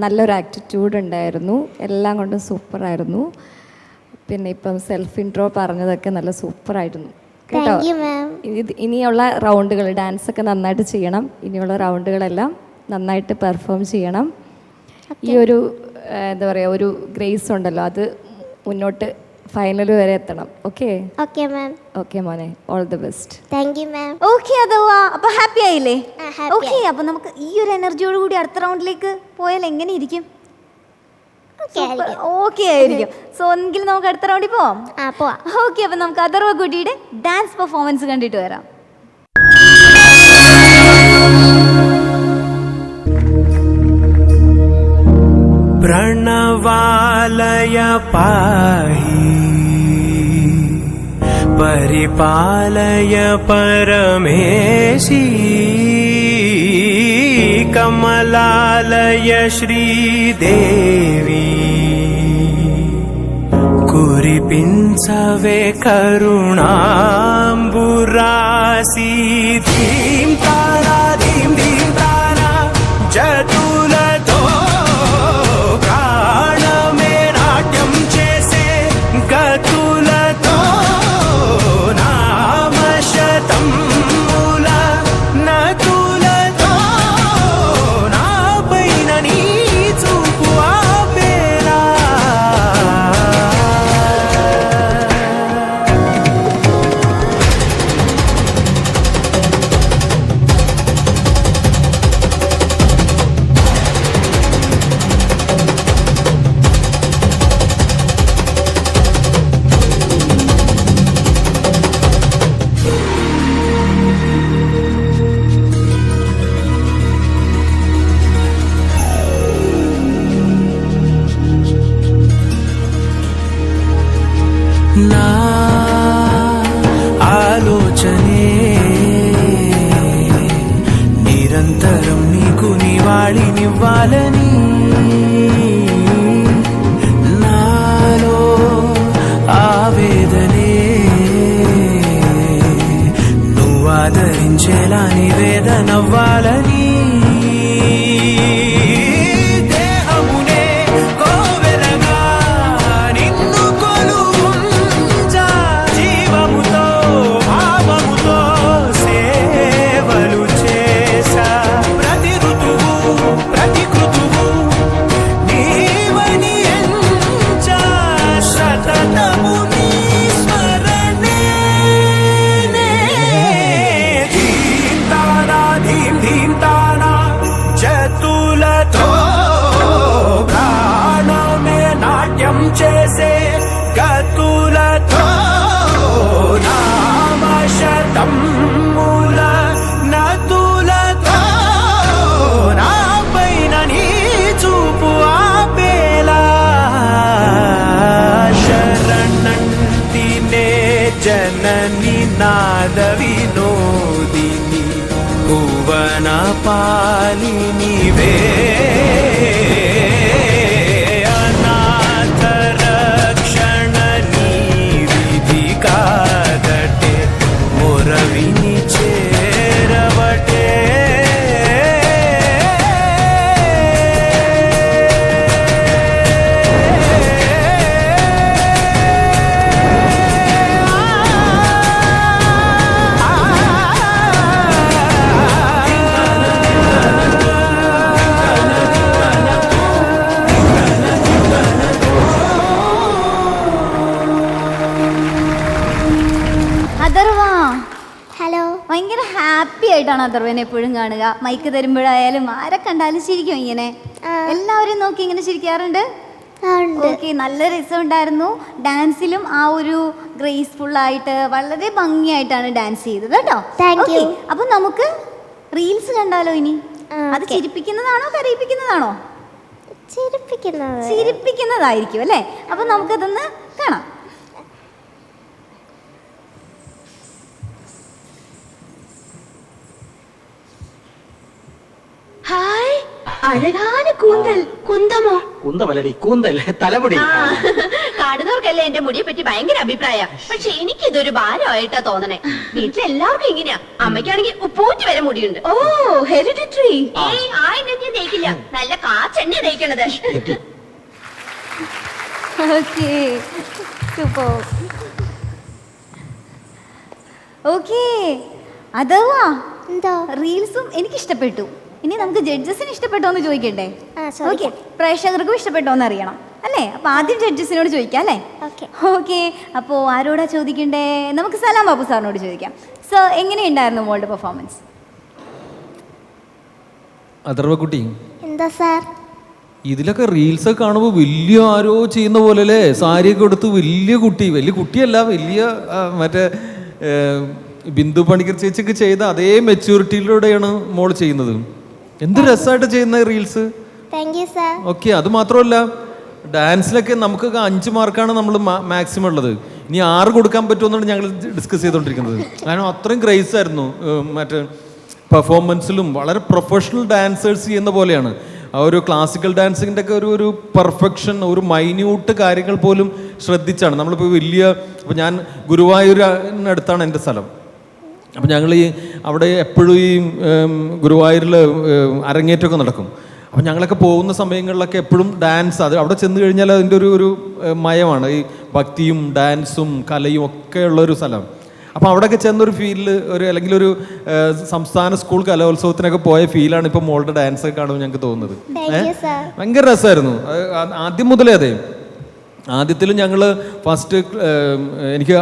[SPEAKER 3] നല്ലൊരു ആറ്റിറ്റ്യൂഡ് ഉണ്ടായിരുന്നു. എല്ലാം കൊണ്ടും സൂപ്പറായിരുന്നു. പിന്നെ ഇപ്പം സെൽഫ് ഇൻട്രോ പറഞ്ഞതൊക്കെ നല്ല സൂപ്പറായിരുന്നു കേട്ടോ. ഇനിയുള്ള റൗണ്ടുകൾ ഡാൻസൊക്കെ നന്നായിട്ട് ചെയ്യണം. ഇനിയുള്ള റൗണ്ടുകളെല്ലാം നന്നായിട്ട് പെർഫോം ചെയ്യണം. ഈ ഒരു എന്താ പറയുക, ഒരു ഗ്രേസ് ഉണ്ടല്ലോ, അത് മുന്നോട്ട് ഫൈനൽ വരെ എത്തണം. ഓക്കെ?
[SPEAKER 2] Okay ma'am.
[SPEAKER 3] ഓക്കെ മോനെ, all the best.
[SPEAKER 2] Thank you ma'am.
[SPEAKER 1] Okay, അഥവാ അപ്പോൾ ഹാപ്പി ആയില്ലേ? ഓക്കെ, അപ്പോൾ നമുക്ക് ഈ ഒരു എനർജിയോട് കൂടി അടുത്ത റൗണ്ടിലേക്ക് പോയാൽ എങ്ങനെ ഇരിക്കും? ഓക്കെ ആയിരിക്കും. സോ എങ്കിൽ നമുക്ക് അടുത്ത റൗണ്ടിൽ പോവാം. ഓക്കെ, അപ്പോൾ നമുക്ക് അഥർവക്കുട്ടിയുടെ ഡാൻസ് പെർഫോമൻസ് കണ്ടിട്ട് വരാം.
[SPEAKER 11] प्रणवालय पाहि परिपालय परमेशी कमलालय श्रीदेवी कुरिपिंचवे करुणाम्बुरासी धीं तारा धीं धीं तारा जतुलतो प्राणमे नाट्यं चेसे गतुलतो नाम शतं मूल नतुलतो नापैन नी चूपु आपेला నా ఆలోచనే నిరంతరం నీకు నివాళినివ్వాలని నాలో ఆవేదనే నువ్వు ఆదరించేలా నివేదనవ్వాలని దేహమునే కోవెలగా నిన్ను కొలువుంచా జీవముతో భావముతో సేవలు భువన పాలినివే అనాథ రక్షణ నీ విధి కాదటే మొరవిని చేరవటే
[SPEAKER 1] അഥർവാ,
[SPEAKER 2] ഹലോ.
[SPEAKER 1] ഭയങ്കര ഹാപ്പി ആയിട്ടാണ് അഥർവനെ എപ്പോഴും കാണുക. മൈക്ക് തരുമ്പോഴായാലും ആരെ കണ്ടാലും ചിരിക്കും ഇങ്ങനെ. എല്ലാവരും നോക്കി ഇങ്ങനെ ചിരിക്കാറുണ്ട്. ഓക്കെ, നല്ല രസമുണ്ടായിരുന്നു. ഡാൻസിലും ആ ഒരു ഗ്രേസ്ഫുൾ ആയിട്ട് വളരെ ഭംഗിയായിട്ടാണ് ഡാൻസ് ചെയ്തത് കേട്ടോ.
[SPEAKER 2] Thank you.
[SPEAKER 1] അപ്പൊ നമുക്ക് റീൽസ് കണ്ടാലോ ഇനി? അത് ചിരിപ്പിക്കുന്നതാണോ കരയിപ്പിക്കുന്നതാണോ? ചിരിപ്പിക്കുന്നതായിരിക്കും അല്ലേ? അപ്പൊ നമുക്കതൊന്ന് കാണാം.
[SPEAKER 13] ഹായ്, അഴകാന കൂന്തൽ. കുന്തമോ?
[SPEAKER 12] കുന്തമല്ലടി, കൂന്തൽ, തലമുടി.
[SPEAKER 13] കാണുന്നവർക്കല്ലേ എന്റെ മുടിയെ പറ്റി ഭയങ്കര അഭിപ്രായം. പക്ഷെ എനിക്കിതൊരു ഭാരമായിട്ടാ തോന്നണേ. വീട്ടിലെല്ലാവർക്കും ഇങ്ങനെയാ. അമ്മയ്ക്കാണെങ്കിൽ ഉപ്പൂറ്റി വരെ മുടിയുണ്ട്. ഓ, ഹെറിഡിറ്ററി. ഏയ്, ആ എണ്ണ തേക്കില്ല. നല്ല കാച്ചെണ്ണ തേക്കണത്.
[SPEAKER 1] Okay, super. ഓക്കെ, അഥവാ
[SPEAKER 2] എന്തോ
[SPEAKER 1] റീൽസും എനിക്ക് ഇഷ്ടപ്പെട്ടു. ഇനി നമുക്ക് ജഡ്ജസിന് ഇഷ്ടപ്പെട്ടോ എന്ന് ചോദിക്കണ്ടേ? ഓക്കെ, പ്രേക്ഷകർക്കും ഇഷ്ടപ്പെട്ടോ എന്ന് അറിയണം അല്ലേ? അപ്പൊ ആദ്യം ജഡ്ജസിനോട് ചോദിക്കാം അല്ലേ? ഓക്കെ, അപ്പോൾ ആരോടാ ചോദിക്കണ്ടേ? നമുക്ക് സലാം ബാബു സാറിനോട് ചോദിക്കാം. സർ, എങ്ങനെയുണ്ടായിരുന്നു മോളുടെ പെർഫോമൻസ്?
[SPEAKER 7] അഥർവക്കുട്ടി,
[SPEAKER 2] എന്താ സാർ?
[SPEAKER 7] ഇതിലൊക്കെ റീൽസ് ഒക്കെ കാണുമ്പോൾ വലിയ ആരോ ചെയ്യുന്ന പോലെ അല്ലേ? സാരിയൊക്കെ എടുത്ത് വലിയ കുട്ടിയല്ല, വലിയ മറ്റേ ബിന്ദു പണിക്കർ ചേച്ചിക്ക് ചെയ്ത അതേ മെച്യൂരിറ്റിയിലൂടെയാണ് മോൾ ചെയ്യുന്നത്. എന്ത് രസമായിട്ട് ചെയ്യുന്ന reels.
[SPEAKER 2] Thank you sir.
[SPEAKER 7] Okay, അത് മാത്രമല്ല ഡാൻസിലൊക്കെ നമുക്കൊക്കെ 5 മാർക്കാണ് നമ്മൾ മാക്സിമം ഉള്ളത്. ഇനി 6 കൊടുക്കാൻ പറ്റുമെന്നാണ് ഞങ്ങൾ ഡിസ്കസ് ചെയ്തുകൊണ്ടിരിക്കുന്നത്. കാരണം അത്രയും ക്രേസ് ആയിരുന്നു. മറ്റേ പെർഫോമൻസിലും വളരെ പ്രൊഫഷണൽ ഡാൻസേഴ്സ് ചെയ്യുന്ന പോലെയാണ്. ആ ഒരു ക്ലാസിക്കൽ ഡാൻസിൻ്റെ ഒക്കെ ഒരു പെർഫെക്ഷൻ, ഒരു മൈന്യൂട്ട് കാര്യങ്ങൾ പോലും ശ്രദ്ധിച്ചാണ് നമ്മളിപ്പോൾ ഇപ്പോൾ ഞാൻ ഗുരുവായൂരിനടുത്താണ് എൻ്റെ സ്ഥലം. അപ്പം ഞങ്ങൾ അവിടെ എപ്പോഴും ഈ ഗുരുവായൂരിൽ അരങ്ങേറ്റമൊക്കെ നടക്കും. അപ്പം ഞങ്ങളൊക്കെ പോകുന്ന സമയങ്ങളിലൊക്കെ എപ്പോഴും ഡാൻസ്, അത് അവിടെ ചെന്ന് കഴിഞ്ഞാൽ അതിൻ്റെ ഒരു മയമാണ് ഈ ഭക്തിയും ഡാൻസും കലയും ഒക്കെ ഉള്ളൊരു സ്ഥലം. അപ്പോൾ അവിടെയൊക്കെ ചെന്നൊരു ഫീലിൽ അല്ലെങ്കിൽ ഒരു സംസ്ഥാന സ്കൂൾ കലോത്സവത്തിനൊക്കെ പോയ ഫീലാണ് ഇപ്പോൾ മോളുടെ ഡാൻസ് ഒക്കെ കാണുമ്പോൾ ഞങ്ങൾക്ക് തോന്നുന്നത്. ഭയങ്കര രസമായിരുന്നു ആദ്യം മുതലേ. അതെ, ആദ്യത്തിൽ ഞങ്ങൾ ഫസ്റ്റ് എനിക്ക്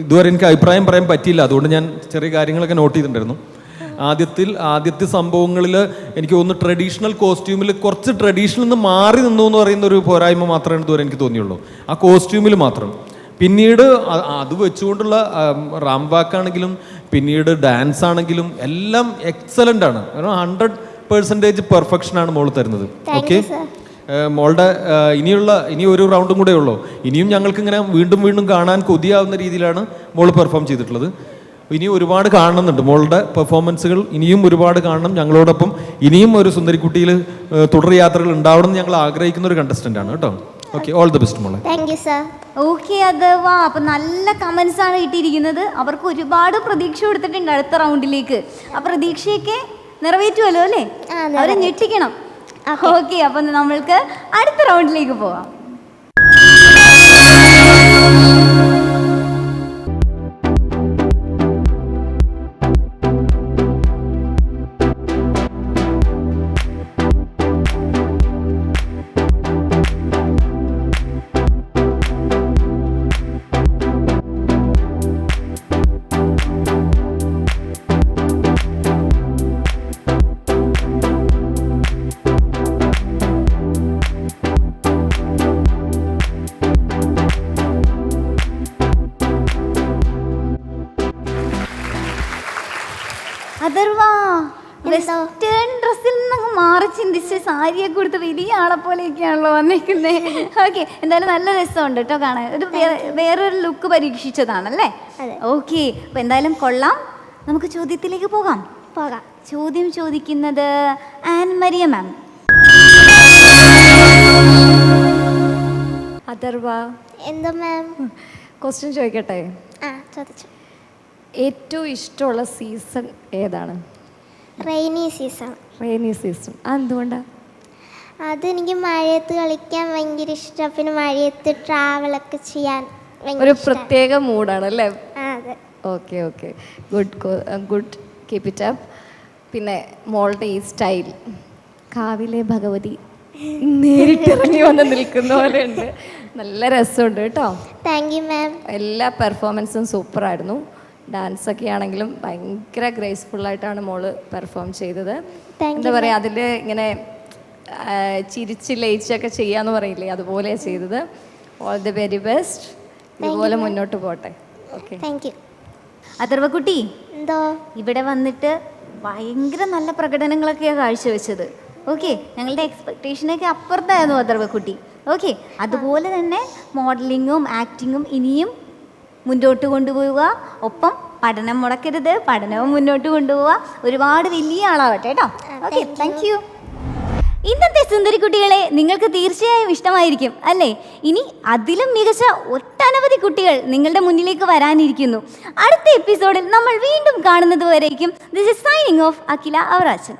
[SPEAKER 7] ഇതുവരെ എനിക്ക് അഭിപ്രായം പറയാൻ പറ്റിയില്ല, അതുകൊണ്ട് ഞാൻ ചെറിയ കാര്യങ്ങളൊക്കെ നോട്ട് ചെയ്തിട്ടുണ്ടായിരുന്നു. ആദ്യത്തെ സംഭവങ്ങളിൽ എനിക്ക് തോന്നുന്നു ട്രഡീഷണൽ കോസ്റ്റ്യൂമിൽ കുറച്ച് ട്രഡീഷനിൽ നിന്ന് മാറി നിന്നു എന്ന് പറയുന്ന ഒരു പോരായ്മ മാത്രമേ ഇതുവരെ എനിക്ക് തോന്നിയുള്ളൂ, ആ കോസ്റ്റ്യൂമിൽ മാത്രം. പിന്നീട് അത് വെച്ചുകൊണ്ടുള്ള റാംബാക്കാണെങ്കിലും പിന്നീട് ഡാൻസ് ആണെങ്കിലും എല്ലാം എക്സലൻ്റ് ആണ്. 100% പെർഫെക്ഷനാണ് മോൾ തരുന്നത്. ഓക്കെ, മോളുടെ ഇനി ഒരു റൗണ്ടും കൂടെ ഉള്ളൂ. ഇനിയും ഞങ്ങൾക്ക് ഇങ്ങനെ വീണ്ടും കാണാൻ കൊതിയാവുന്ന രീതിയിലാണ് മോൾ പെർഫോം ചെയ്തിട്ടുള്ളത്. ഇനി ഒരുപാട് കാണുന്നുണ്ട് മോളുടെ പെർഫോമൻസുകൾ, ഇനിയും ഒരുപാട് കാണണം. ഞങ്ങളോടൊപ്പം ഇനിയും ഒരു സുന്ദരിക്കുട്ടിയിൽ തുടർ യാത്രകൾ ഉണ്ടാവണം എന്ന് ഞങ്ങൾ ആഗ്രഹിക്കുന്ന ഒരു കണ്ടസ്റ്റൻ്റ് ആണ് കേട്ടോ. ഓക്കെ, ഓൾ ദി ബെസ്റ്റ് മോളെ.
[SPEAKER 2] Thank you sir.
[SPEAKER 1] ഓക്കെ, അഥവാ അപ്പം നല്ല കമൻസ് ആണ് കിട്ടിയിരിക്കുന്നത്. അവർക്ക് ഒരുപാട് പ്രതീക്ഷ കൊടുത്തിട്ടുണ്ട് അടുത്ത റൗണ്ടിലേക്ക്. ആ പ്രതീക്ഷയൊക്കെ നിറവേറ്റുമല്ലോ അല്ലേ? അവരെ ഞെട്ടിക്കണം. ഓക്കെ, അപ്പം നമ്മൾക്ക് അടുത്ത റൗണ്ടിലേക്ക് പോവാം. അഥർവാ, വെസ്റ്റേൺ ഡ്രസ്സിൽ നിന്ന് മാറി ചിന്തിച്ച് സാരിയൊക്കെ കൊടുത്ത് വലിയ ആളെ പോലെയൊക്കെയാണല്ലോ വന്നിരിക്കുന്നത്. ഓക്കെ, എന്തായാലും നല്ല രസമുണ്ട് കേട്ടോ കാണാൻ. ഒരു വേറൊരു ലുക്ക് പരീക്ഷിച്ചതാണല്ലേ? ഓക്കെ, അപ്പോൾ എന്തായാലും കൊള്ളാം. നമുക്ക് ചോദ്യത്തിലേക്ക് പോകാം. ചോദ്യം ചോദിക്കുന്നത് ആൻമരിയ മാം.
[SPEAKER 3] അഥർവ,
[SPEAKER 2] എന്താ മാം?
[SPEAKER 3] ക്വസ്റ്റ്യൻ ചോദിക്കട്ടെ?
[SPEAKER 2] ആ, ചോദിച്ചു.
[SPEAKER 3] ഏറ്റവും ഇഷ്ടമുള്ള സീസൺ ഏതാണ്?
[SPEAKER 2] Rainy season.
[SPEAKER 3] Rainy season. അതെന്തുകൊണ്ടാണ്?
[SPEAKER 2] അതെനിക്ക് മഴയത്ത് കളിക്കാൻ ഭയങ്കര ഇഷ്ടം. പിന്നെ മഴയത്ത് ട്രാവലൊക്കെ ചെയ്യാൻ
[SPEAKER 3] ഒരു പ്രത്യേക മൂഡാണ് അല്ലേ?
[SPEAKER 2] അതെ.
[SPEAKER 3] Okay okay, good, keep it up. പിന്നെ മോളുടെ ഈ സ്റ്റൈൽ, കാവിലെ ഭഗവതി നേരിട്ടിറങ്ങി വന്ന് നിൽക്കുന്ന പോലെ ഉണ്ട്. നല്ല രസമുണ്ട് കേട്ടോ.
[SPEAKER 2] താങ്ക് യു മാം.
[SPEAKER 3] എല്ലാ പെർഫോമൻസും സൂപ്പറായിരുന്നു. ഡാൻസൊക്കെ ആണെങ്കിലും ഭയങ്കര ഗ്രേസ്ഫുള്ളായിട്ടാണ് മോള് പെർഫോം ചെയ്തത്. എന്താ പറയുക, അതിൽ ഇങ്ങനെ ചിരിച്ച് ലയിച്ചൊക്കെ ചെയ്യാന്ന് പറയില്ലേ, അതുപോലെ ചെയ്തത്. All the very best. ഇതുപോലെ മുന്നോട്ട് പോട്ടെ. Okay,
[SPEAKER 2] thank U.
[SPEAKER 1] അഥർവക്കുട്ടി,
[SPEAKER 2] എന്തോ
[SPEAKER 1] ഇവിടെ വന്നിട്ട് ഭയങ്കര നല്ല പ്രകടനങ്ങളൊക്കെയാണ് കാഴ്ചവെച്ചത്. ഓക്കെ, ഞങ്ങളുടെ എക്സ്പെക്റ്റേഷനൊക്കെ അപ്പുറത്തായിരുന്നു അഥർവക്കുട്ടി. ഓക്കെ, അതുപോലെ തന്നെ മോഡലിങ്ങും ആക്ടിങ്ങും ഇനിയും മുന്നോട്ട് കൊണ്ടുപോവുക. ഒപ്പം പഠനം മുടക്കരുത്, പഠനവും മുന്നോട്ട് കൊണ്ടുപോവുക. ഒരുപാട് വലിയ ആളാവട്ടെ കേട്ടോ. Okay, thank U. ഇന്നത്തെ സുന്ദരിക്കുട്ടികളെ നിങ്ങൾക്ക് തീർച്ചയായും ഇഷ്ടമായിരിക്കും അല്ലേ? ഇനി അതിലും മികച്ച ഒട്ടനവധി കുട്ടികൾ നിങ്ങളുടെ മുന്നിലേക്ക് വരാനിരിക്കുന്നു. അടുത്ത എപ്പിസോഡിൽ നമ്മൾ വീണ്ടും കാണുന്നത് വരേക്കും this is signing off Akhila Avarachan.